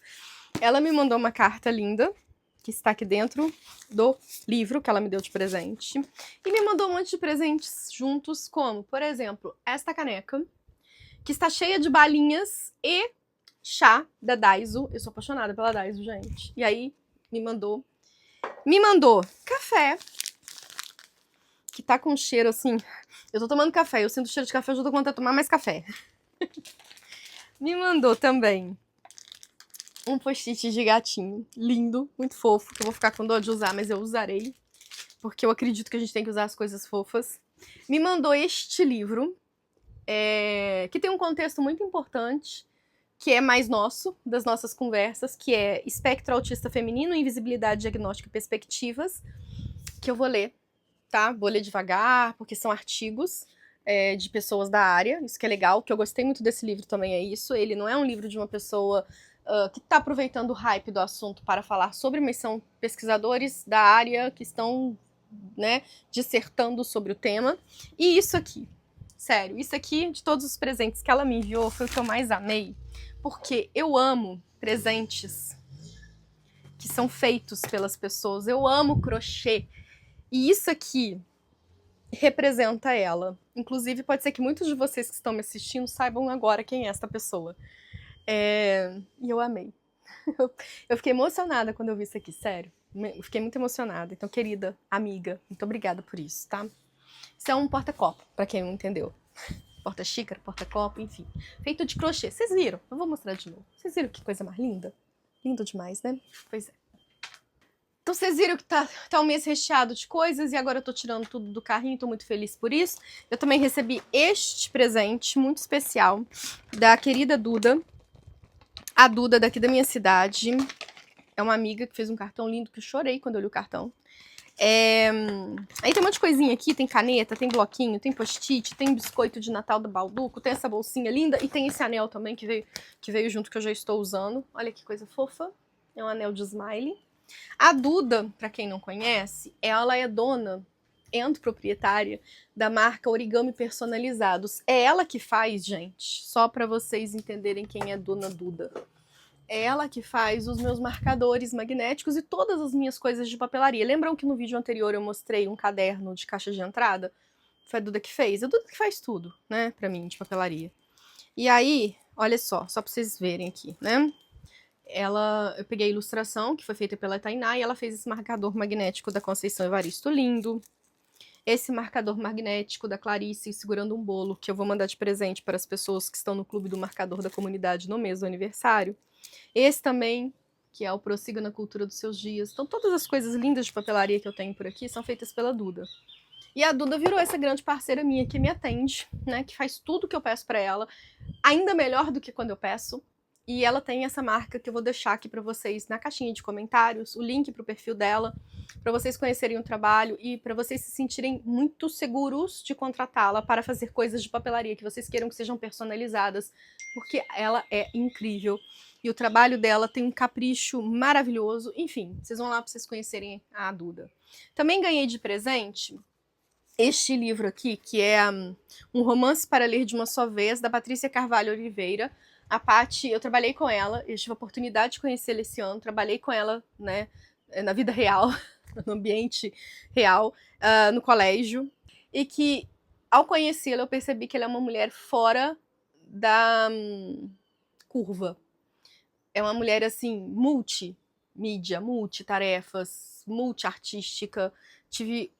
Ela me mandou uma carta linda, que está aqui dentro do livro que ela me deu de presente. E me mandou um monte de presentes juntos, como, por exemplo, esta caneca, que está cheia de balinhas e chá da Daiso. Eu sou apaixonada pela Daiso, gente. E aí, me mandou café, que tá com cheiro assim... Eu tô tomando café, eu sinto o cheiro de café, eu já tô com vontade de tomar mais café. Me mandou também um post-it de gatinho, lindo, muito fofo, que eu vou ficar com dor de usar, mas eu usarei, porque eu acredito que a gente tem que usar as coisas fofas. Me mandou este livro, que tem um contexto muito importante, que é mais nosso, das nossas conversas, que é Espectro Autista Feminino, Invisibilidade, Diagnóstico e Perspectivas, que eu vou ler, tá? Vou ler devagar, porque são artigos de pessoas da área, isso que é legal, o que eu gostei muito desse livro também é isso, ele não é um livro de uma pessoa que está aproveitando o hype do assunto para falar sobre, mas são pesquisadores da área que estão, né, dissertando sobre o tema. E isso aqui, sério, isso aqui, de todos os presentes que ela me enviou, foi o que eu mais amei, porque eu amo presentes que são feitos pelas pessoas, eu amo crochê. E isso aqui representa ela. Inclusive, pode ser que muitos de vocês que estão me assistindo saibam agora quem é essa pessoa. E eu amei. Eu fiquei emocionada quando eu vi isso aqui, sério. Eu fiquei muito emocionada. Então, querida amiga, muito obrigada por isso, tá? Isso é um porta-copo, pra quem não entendeu. Porta-xícara, porta-copo, enfim. Feito de crochê. Vocês viram? Eu vou mostrar de novo. Vocês viram que coisa mais linda? Lindo demais, né? Pois é. Então vocês viram que tá um mês recheado de coisas e agora eu tô tirando tudo do carrinho, tô muito feliz por isso. Eu também recebi este presente muito especial da querida Duda. A Duda daqui da minha cidade. É uma amiga que fez um cartão lindo que eu chorei quando eu li o cartão. Aí tem um monte de coisinha aqui, tem caneta, tem bloquinho, tem post-it, tem biscoito de Natal do Balduco, tem essa bolsinha linda e tem esse anel também que veio junto que eu já estou usando. Olha que coisa fofa. É um anel de smiley. A Duda, para quem não conhece, ela é dona e proprietária da marca Origami Personalizados. É ela que faz, gente, só para vocês entenderem quem é Dona Duda. É ela que faz os meus marcadores magnéticos e todas as minhas coisas de papelaria. Lembram que no vídeo anterior eu mostrei um caderno de caixa de entrada? Foi a Duda que fez. É a Duda que faz tudo, né, pra mim, de papelaria. E aí, olha só pra vocês verem aqui, né? Eu peguei a ilustração, que foi feita pela Tainá, e ela fez esse marcador magnético da Conceição Evaristo lindo. Esse marcador magnético da Clarice segurando um bolo, que eu vou mandar de presente para as pessoas que estão no clube do marcador da comunidade no mês do aniversário. Esse também, que é o Prossiga na Cultura dos Seus Dias. Então todas as coisas lindas de papelaria que eu tenho por aqui são feitas pela Duda. E a Duda virou essa grande parceira minha que me atende, né, que faz tudo que eu peço para ela, ainda melhor do que quando eu peço. E ela tem essa marca que eu vou deixar aqui para vocês na caixinha de comentários, o link para o perfil dela, para vocês conhecerem o trabalho e para vocês se sentirem muito seguros de contratá-la para fazer coisas de papelaria que vocês queiram que sejam personalizadas, porque ela é incrível. E o trabalho dela tem um capricho maravilhoso. Enfim, vocês vão lá para vocês conhecerem a Duda. Também ganhei de presente este livro aqui, que é Um Romance para Ler de uma Só Vez, da Patrícia Carvalho Oliveira. A Paty, eu trabalhei com ela, eu tive a oportunidade de conhecê-la esse ano, trabalhei com ela, né, na vida real, no ambiente real, no colégio, e que, ao conhecê-la, eu percebi que ela é uma mulher fora da curva. É uma mulher, assim, multimídia, multitarefas, multiartística. Tive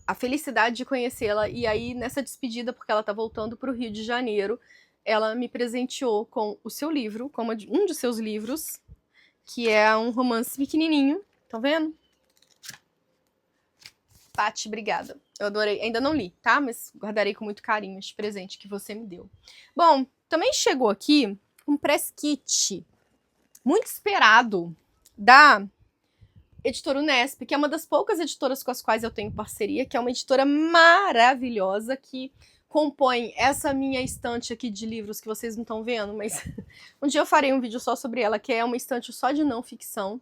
a felicidade de conhecê-la, e aí, nessa despedida, porque ela tá voltando pro Rio de Janeiro, ela me presenteou com o seu livro, como um de seus livros, que é um romance pequenininho. Estão vendo? Paty, obrigada. Eu adorei. Ainda não li, tá? Mas guardarei com muito carinho este presente que você me deu. Bom, também chegou aqui um press kit muito esperado da editora Unesp, que é uma das poucas editoras com as quais eu tenho parceria, que é uma editora maravilhosa que compõe essa minha estante aqui de livros que vocês não estão vendo, mas um dia eu farei um vídeo só sobre ela, que é uma estante só de não ficção.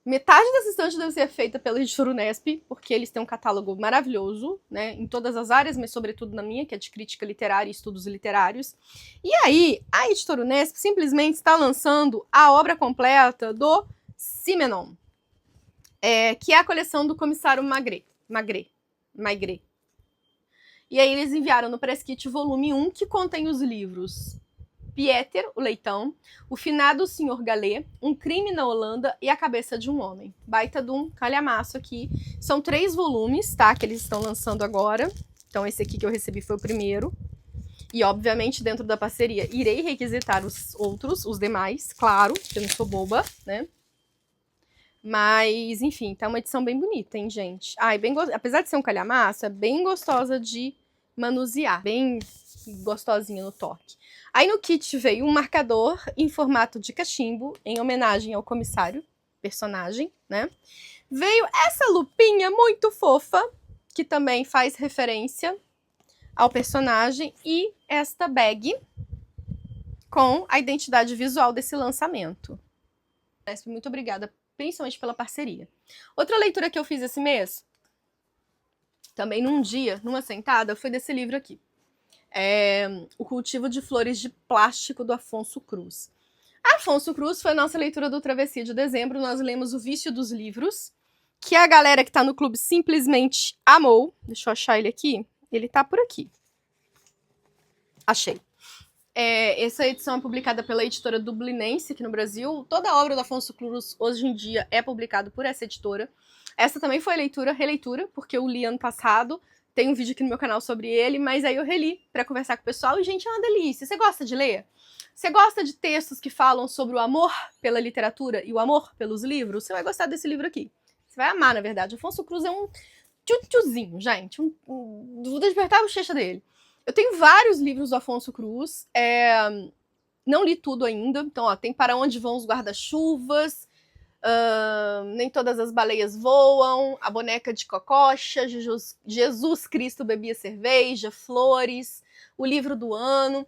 Metade dessa estante deve ser feita pela editora Unesp, porque eles têm um catálogo maravilhoso, né, em todas as áreas, mas sobretudo na minha, que é de crítica literária e estudos literários. E aí, a editora Unesp simplesmente está lançando a obra completa do Simenon, que é a coleção do comissário Maigret. E aí eles enviaram no Press Kit volume 1, que contém os livros Pieter, o Leitão, O Finado Sr. Galê, Um Crime na Holanda e A Cabeça de um Homem. Baita de um calhamaço aqui. São 3 volumes, tá? Que eles estão lançando agora. Então esse aqui que eu recebi foi o primeiro. E, obviamente, dentro da parceria, irei requisitar os outros, os demais, claro, porque eu não sou boba, né? Mas, enfim, tá uma edição bem bonita, hein, gente? Apesar de ser um calhamaço, é bem gostosa de manusear. Bem gostosinha no toque. Aí no kit veio um marcador em formato de cachimbo, em homenagem ao comissário, personagem, né? Veio essa lupinha muito fofa, que também faz referência ao personagem, e esta bag com a identidade visual desse lançamento. Muito obrigada, principalmente pela parceria. Outra leitura que eu fiz esse mês, também num dia, numa sentada, foi desse livro aqui. O Cultivo de Flores de Plástico, do Afonso Cruz. Afonso Cruz foi a nossa leitura do Travessia de dezembro. Nós lemos O Vício dos Livros, que a galera que tá no clube simplesmente amou. Deixa eu achar ele aqui. Ele tá por aqui. Achei. Essa edição é publicada pela editora Dublinense aqui no Brasil. Toda a obra do Afonso Cruz hoje em dia é publicada por essa editora. Essa também foi releitura, porque eu li ano passado. Tem um vídeo aqui no meu canal sobre ele, mas aí eu reli pra conversar com o pessoal. E, gente, é uma delícia. Você gosta de ler? Você gosta de textos que falam sobre o amor pela literatura e o amor pelos livros? Você vai gostar desse livro aqui. Você vai amar, na verdade. Afonso Cruz é um tchutchuzinho, gente. Vou despertar a bochecha dele. Eu tenho vários livros do Afonso Cruz. Não li tudo ainda. Então, ó, tem Para Onde Vão os Guarda-Chuvas, Nem Todas as Baleias Voam, A Boneca de Cococha, Jesus Cristo Bebia Cerveja, Flores, O Livro do Ano.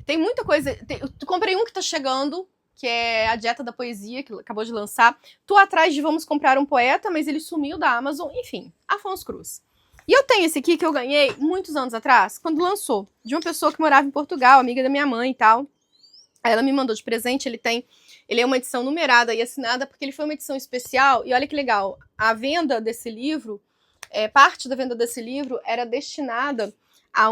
Tem muita coisa. Eu comprei um que tá chegando, que é A Dieta da Poesia, que acabou de lançar. Tô atrás de Vamos Comprar um Poeta, mas ele sumiu da Amazon. Enfim, Afonso Cruz. E eu tenho esse aqui que eu ganhei muitos anos atrás, quando lançou, de uma pessoa que morava em Portugal, amiga da minha mãe e tal. Aí ela me mandou de presente, ele é uma edição numerada e assinada, porque ele foi uma edição especial. E olha que legal, a venda desse livro, parte da venda desse livro era destinada a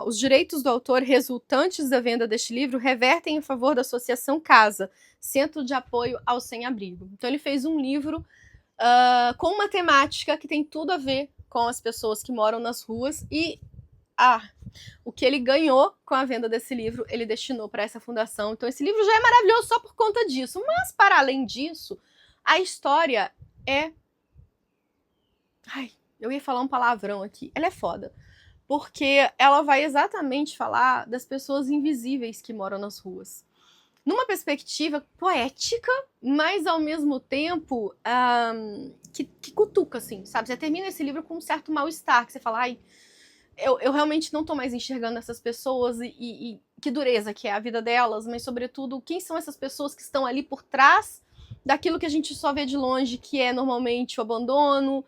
os direitos do autor resultantes da venda deste livro revertem em favor da Associação Casa, Centro de Apoio ao Sem-Abrigo. Então ele fez um livro com uma temática que tem tudo a ver com as pessoas que moram nas ruas e o que ele ganhou com a venda desse livro, ele destinou para essa fundação. Então esse livro já é maravilhoso só por conta disso. Mas, para além disso, a história é... eu ia falar um palavrão aqui. Ela é foda. Porque ela vai exatamente falar das pessoas invisíveis que moram nas ruas. Numa perspectiva poética, mas ao mesmo tempo que cutuca, assim, sabe? Você termina esse livro com um certo mal-estar, que você fala, eu realmente não tô mais enxergando essas pessoas e que dureza que é a vida delas, mas sobretudo, quem são essas pessoas que estão ali por trás daquilo que a gente só vê de longe, que é normalmente o abandono,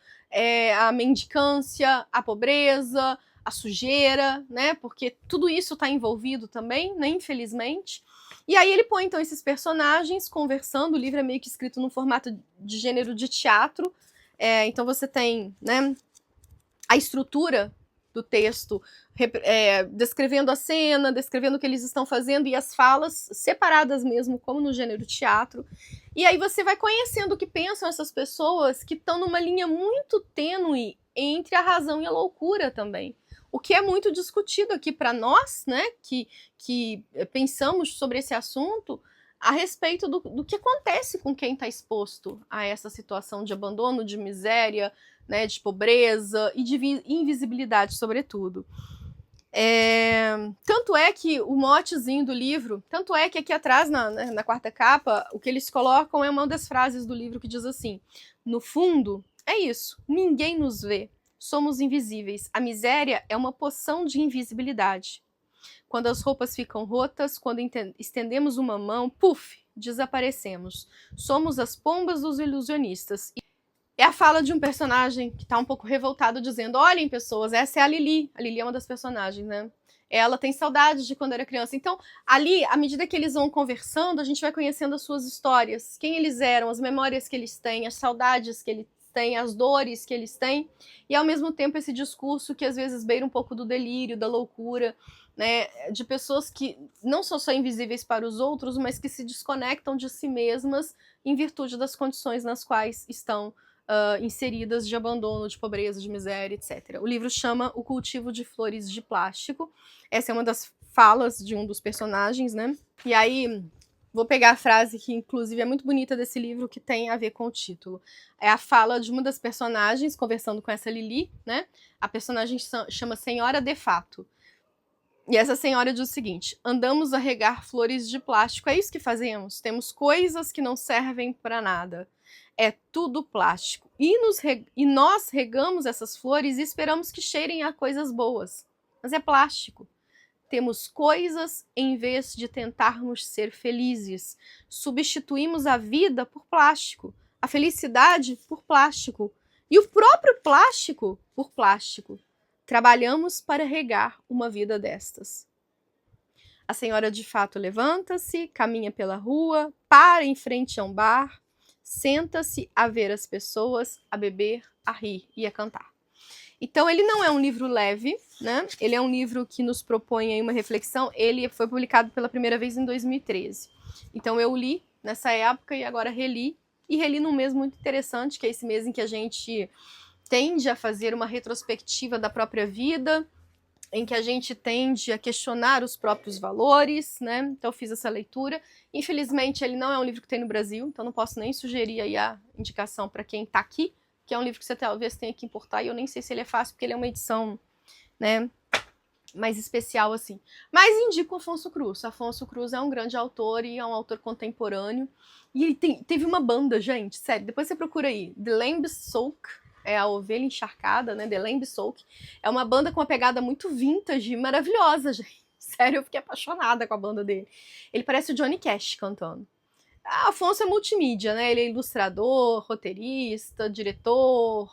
a mendicância, a pobreza, a sujeira, né? Porque tudo isso tá envolvido também, né? Infelizmente. E aí ele põe, então, esses personagens conversando. O livro é meio que escrito no formato de gênero de teatro. Então você tem, né, a estrutura do texto descrevendo a cena, descrevendo o que eles estão fazendo e as falas separadas mesmo, como no gênero teatro. E aí você vai conhecendo o que pensam essas pessoas que estão numa linha muito tênue entre a razão e a loucura também. O que é muito discutido aqui para nós, né, que pensamos sobre esse assunto, a respeito do que acontece com quem está exposto a essa situação de abandono, de miséria, né, de pobreza e de invisibilidade, sobretudo. Tanto é que o motezinho do livro, tanto é que aqui atrás, na quarta capa, o que eles colocam é uma das frases do livro que diz assim: no fundo, é isso, ninguém nos vê, somos invisíveis, a miséria é uma poção de invisibilidade. Quando as roupas ficam rotas, quando estendemos uma mão, puf, desaparecemos. Somos as pombas dos ilusionistas. É a fala de um personagem que tá um pouco revoltado, dizendo, olhem, pessoas, essa é a Lili. A Lili é uma das personagens, né? Ela tem saudades de quando era criança. Então, ali, à medida que eles vão conversando, a gente vai conhecendo as suas histórias. Quem eles eram, as memórias que eles têm, as saudades que eles têm, as dores que eles têm. E, ao mesmo tempo, esse discurso que, às vezes, beira um pouco do delírio, da loucura, né? De pessoas que não são só invisíveis para os outros, mas que se desconectam de si mesmas em virtude das condições nas quais estão inseridas de abandono, de pobreza, de miséria, etc. O livro chama O Cultivo de Flores de Plástico. Essa é uma das falas de um dos personagens, né? E aí, vou pegar a frase que, inclusive, é muito bonita desse livro, que tem a ver com o título. É a fala de uma das personagens, conversando com essa Lili, né? A personagem chama Senhora de Fato. E essa senhora diz o seguinte: andamos a regar flores de plástico, é isso que fazemos? Temos coisas que não servem para nada. É tudo plástico. E nós regamos essas flores e esperamos que cheirem a coisas boas. Mas é plástico. Temos coisas em vez de tentarmos ser felizes. Substituímos a vida por plástico. A felicidade por plástico. E o próprio plástico por plástico. Trabalhamos para regar uma vida destas. A senhora de fato levanta-se, caminha pela rua, para em frente a um bar, senta-se a ver as pessoas, a beber, a rir e a cantar. Então ele não é um livro leve, né? Ele é um livro que nos propõe aí uma reflexão. Ele foi publicado pela primeira vez em 2013. Então eu li nessa época e agora reli. E reli num mês muito interessante, que é esse mês em que a gente tende a fazer uma retrospectiva da própria vida, em que a gente tende a questionar os próprios valores, né? Então eu fiz essa leitura. Infelizmente ele não é um livro que tem no Brasil, então não posso nem sugerir aí a indicação para quem está aqui, que é um livro que você talvez tenha que importar, e eu nem sei se ele é fácil, porque ele é uma edição, né, mais especial assim. Mas indico Afonso Cruz. Afonso Cruz é um grande autor e é um autor contemporâneo. E ele teve uma banda, gente, sério, depois você procura aí, The Lamb Soak, é a ovelha encharcada, né, The Lamb Soak. É uma banda com uma pegada muito vintage, maravilhosa, gente. Sério, eu fiquei apaixonada com a banda dele. Ele parece o Johnny Cash cantando. Afonso é multimídia, né? Ele é ilustrador, roteirista, diretor,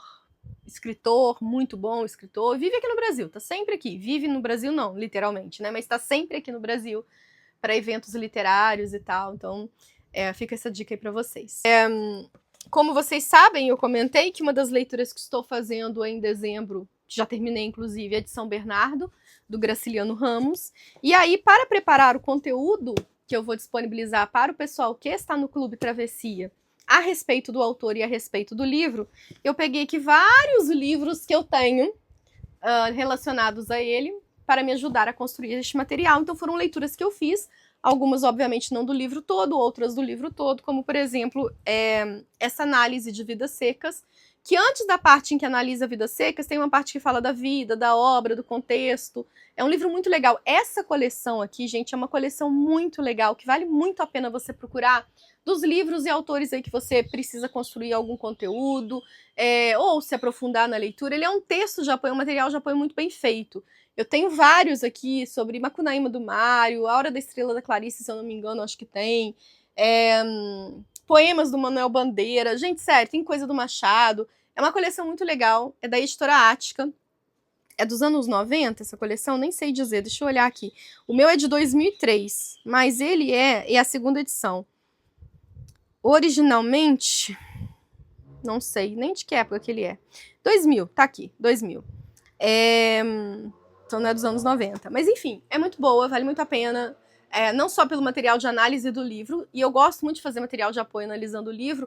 escritor, muito bom escritor. Vive aqui no Brasil, tá sempre aqui. Vive no Brasil não, literalmente, né? Mas tá sempre aqui no Brasil para eventos literários e tal. Então, fica essa dica aí para vocês. Como vocês sabem, eu comentei que uma das leituras que estou fazendo em dezembro, já terminei inclusive, é de São Bernardo, do Graciliano Ramos. E aí, para preparar o conteúdo que eu vou disponibilizar para o pessoal que está no Clube Travessia a respeito do autor e a respeito do livro, eu peguei aqui vários livros que eu tenho relacionados a ele para me ajudar a construir este material. Então foram leituras que eu fiz, algumas obviamente não do livro todo, outras do livro todo, como por exemplo essa análise de Vidas Secas, que antes da parte em que analisa Vidas Secas, tem uma parte que fala da vida, da obra, do contexto. É um livro muito legal. Essa coleção aqui, gente, é uma coleção muito legal, que vale muito a pena você procurar, dos livros e autores aí que você precisa construir algum conteúdo, ou se aprofundar na leitura. Ele é um texto de apoio, um material de apoio muito bem feito. Eu tenho vários aqui sobre Macunaíma do Mário, A Hora da Estrela da Clarice, se eu não me engano, acho que tem. Poemas do Manuel Bandeira. Gente, sério, tem coisa do Machado. É uma coleção muito legal, é da editora Ática. É dos anos 90, essa coleção? Nem sei dizer, deixa eu olhar aqui. O meu é de 2003, mas ele é a segunda edição. Originalmente, não sei nem de que época que ele é. 2000, tá aqui, 2000. Então não é dos anos 90. Mas enfim, é muito boa, vale muito a pena. Não só pelo material de análise do livro, e eu gosto muito de fazer material de apoio analisando o livro.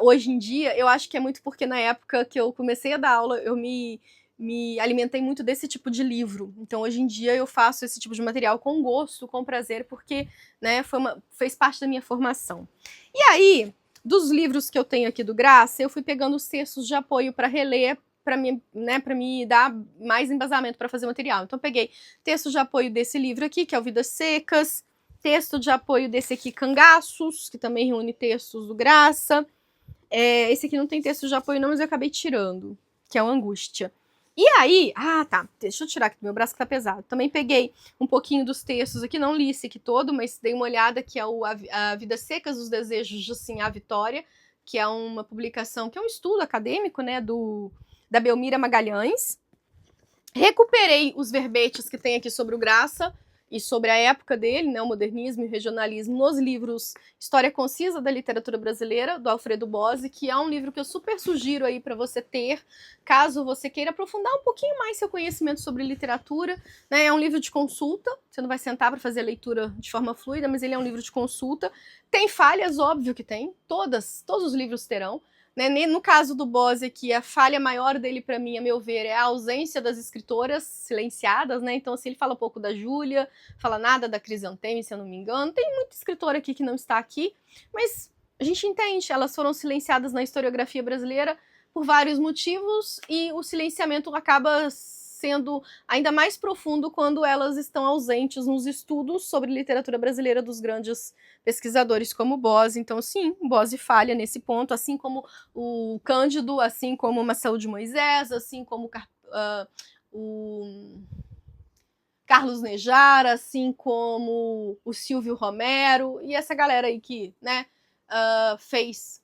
Hoje em dia, eu acho que é muito porque na época que eu comecei a dar aula, eu me alimentei muito desse tipo de livro. Então, hoje em dia, eu faço esse tipo de material com gosto, com prazer, porque, né, fez parte da minha formação. E aí, dos livros que eu tenho aqui do Graça, eu fui pegando os textos de apoio para reler, para me dar mais embasamento para fazer material. Então, eu peguei texto de apoio desse livro aqui, que é o Vidas Secas, texto de apoio desse aqui, Cangaços, que também reúne textos do Graça. Esse aqui não tem texto de apoio não, mas eu acabei tirando, que é o Angústia. E aí, tá, deixa eu tirar aqui do meu braço que tá pesado. Também peguei um pouquinho dos textos aqui, não li esse aqui todo, mas dei uma olhada, que é a Vidas Secas, os Desejos de Sim a Vitória, que é uma publicação, que é um estudo acadêmico, né, da Belmira Magalhães. Recuperei os verbetes que tem aqui sobre o Graça e sobre a época dele, né, o modernismo e o regionalismo, nos livros História Concisa da Literatura Brasileira, do Alfredo Bozzi, que é um livro que eu super sugiro aí para você ter, caso você queira aprofundar um pouquinho mais seu conhecimento sobre literatura, né? É um livro de consulta, você não vai sentar para fazer a leitura de forma fluida, mas ele é um livro de consulta. Tem falhas, óbvio que tem, todos os livros terão. No caso do Bozzi aqui, a falha maior dele, para mim, a meu ver, é a ausência das escritoras silenciadas, né? Então, assim, ele fala pouco da Júlia, fala nada da Crisanteme, se eu não me engano. Tem muita escritora aqui que não está aqui, mas a gente entende, elas foram silenciadas na historiografia brasileira por vários motivos, e o silenciamento acaba sendo ainda mais profundo quando elas estão ausentes nos estudos sobre literatura brasileira dos grandes pesquisadores como Bozzi. Então, sim, Bozzi falha nesse ponto, assim como o Cândido, assim como o Marcelo de Moisés, assim como o Carlos Nejar, assim como o Silvio Romero, e essa galera aí que, né, fez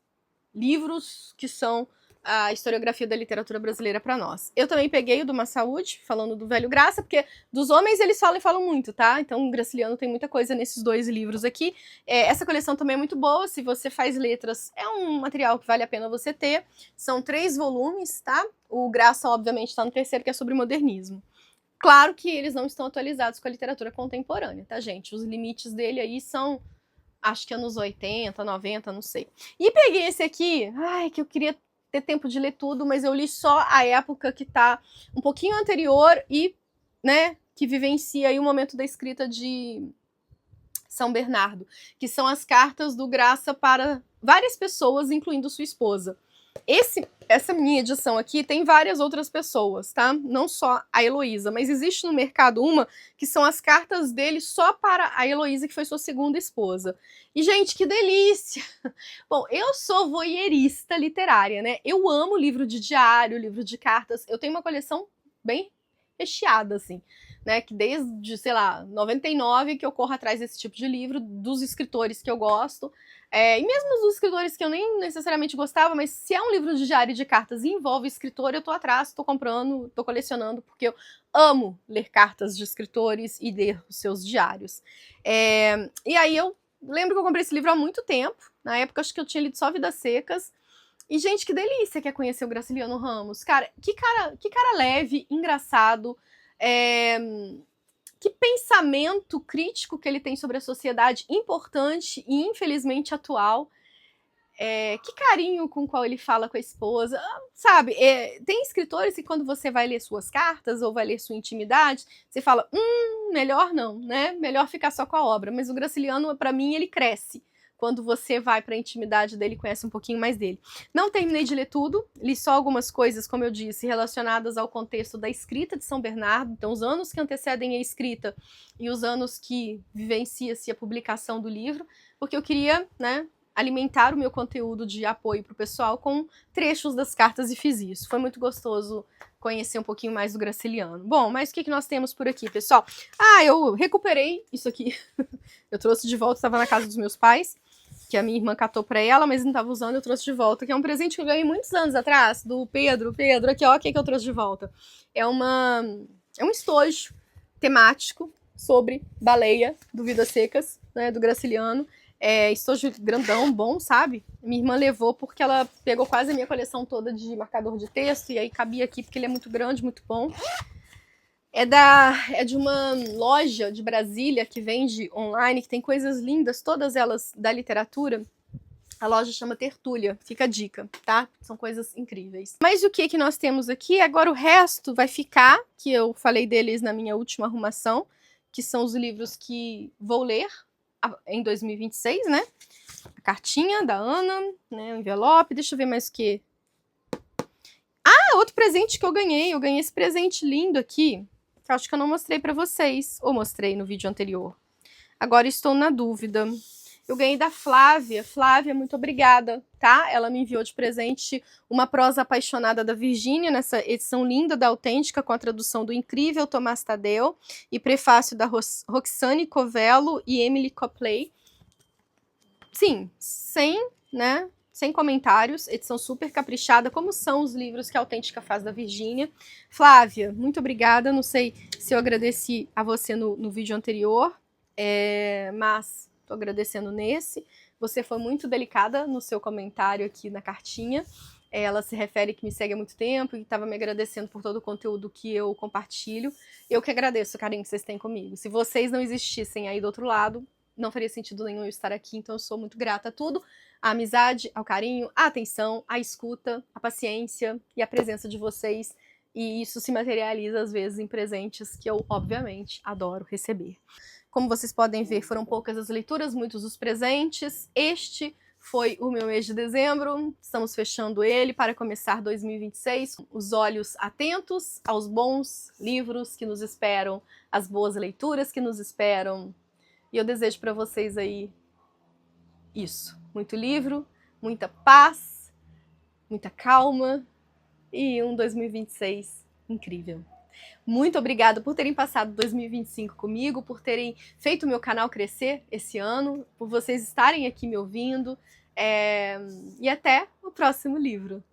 livros que são a historiografia da literatura brasileira para nós. Eu também peguei o do Massaúde, falando do Velho Graça, porque dos homens eles falam e falam muito, tá? Então o Graciliano tem muita coisa nesses 2 livros aqui. Essa coleção também é muito boa, se você faz letras, é um material que vale a pena você ter. São 3 volumes, tá? O Graça, obviamente, está no terceiro, que é sobre modernismo. Claro que eles não estão atualizados com a literatura contemporânea, tá, gente? Os limites dele aí são, acho que anos 80, 90, não sei. E peguei esse aqui, ai, que eu queria ter tempo de ler tudo, mas eu li só a época que tá um pouquinho anterior e, né, que vivencia aí o momento da escrita de São Bernardo, que são as cartas do Graça para várias pessoas, incluindo sua esposa. Essa minha edição aqui tem várias outras pessoas, tá? Não só a Heloísa, mas existe no mercado uma que são as cartas dele só para a Heloísa, que foi sua segunda esposa. E, gente, que delícia! Bom, eu sou voyeurista literária, né? Eu amo livro de diário, livro de cartas. Eu tenho uma coleção bem recheada, assim, né? Que desde, sei lá, 99 que eu corro atrás desse tipo de livro, dos escritores que eu gosto. E mesmo dos escritores que eu nem necessariamente gostava, mas se é um livro de diário de cartas e envolve escritor, eu tô atrás, tô comprando, tô colecionando, porque eu amo ler cartas de escritores e ler os seus diários. E aí eu lembro que eu comprei esse livro há muito tempo, na época acho que eu tinha lido só Vidas Secas, e gente, que delícia que é conhecer o Graciliano Ramos. Cara, que cara leve, engraçado, que pensamento crítico que ele tem sobre a sociedade, importante e infelizmente atual. Que carinho com o qual ele fala com a esposa, sabe? Tem escritores que quando você vai ler suas cartas ou vai ler sua intimidade, você fala, melhor não, né? Melhor ficar só com a obra. Mas o Graciliano, para mim, ele cresce quando você vai para a intimidade dele e conhece um pouquinho mais dele. Não terminei de ler tudo, li só algumas coisas, como eu disse, relacionadas ao contexto da escrita de São Bernardo, então os anos que antecedem a escrita e os anos que vivencia-se a publicação do livro, porque eu queria, né, alimentar o meu conteúdo de apoio para o pessoal com trechos das cartas e fiz isso. Foi muito gostoso conhecer um pouquinho mais do Graciliano. Bom, mas o que nós temos por aqui, pessoal? Eu recuperei isso aqui. Eu trouxe de volta, estava na casa dos meus pais, que a minha irmã catou para ela, mas não estava usando, eu trouxe de volta, que é um presente que eu ganhei muitos anos atrás, do Pedro. Pedro, aqui, ó, o que eu trouxe de volta? É um estojo temático sobre baleia do Vidas Secas, né, do Graciliano. Estojo grandão, bom, sabe? Minha irmã levou porque ela pegou quase a minha coleção toda de marcador de texto e aí cabia aqui porque ele é muito grande, muito bom. É de uma loja de Brasília que vende online, que tem coisas lindas, todas elas da literatura. A loja chama Tertúlia, fica a dica, tá? São coisas incríveis. Mas o que nós temos aqui? Agora o resto vai ficar, que eu falei deles na minha última arrumação, que são os livros que vou ler em 2026, né? A cartinha da Ana, né? O envelope, deixa eu ver mais o que. Outro presente que eu ganhei esse presente lindo aqui, que eu acho que eu não mostrei pra vocês, ou mostrei no vídeo anterior. Agora estou na dúvida. Eu ganhei da Flávia. Flávia, muito obrigada, tá? Ela me enviou de presente uma prosa apaixonada da Virgínia, nessa edição linda da Autêntica, com a tradução do incrível Tomás Tadeu, e prefácio da Roxane Covello e Emily Copley. Sim, sem comentários, edição super caprichada, como são os livros que a Autêntica faz da Virgínia. Flávia, muito obrigada, não sei se eu agradeci a você no vídeo anterior, mas tô agradecendo nesse. Você foi muito delicada no seu comentário aqui na cartinha. Ela se refere que me segue há muito tempo e estava me agradecendo por todo o conteúdo que eu compartilho. Eu que agradeço o carinho que vocês têm comigo. Se vocês não existissem aí do outro lado, não faria sentido nenhum eu estar aqui, então eu sou muito grata a tudo. A amizade, ao carinho, a atenção, a escuta, a paciência e a presença de vocês. E isso se materializa, às vezes, em presentes que eu, obviamente, adoro receber. Como vocês podem ver, foram poucas as leituras, muitos os presentes. Este foi o meu mês de dezembro, estamos fechando ele para começar 2026. Os olhos atentos aos bons livros que nos esperam, às boas leituras que nos esperam. E eu desejo para vocês aí isso. Muito livro, muita paz, muita calma e um 2026 incrível. Muito obrigada por terem passado 2025 comigo, por terem feito o meu canal crescer esse ano, por vocês estarem aqui me ouvindo. E até o próximo livro.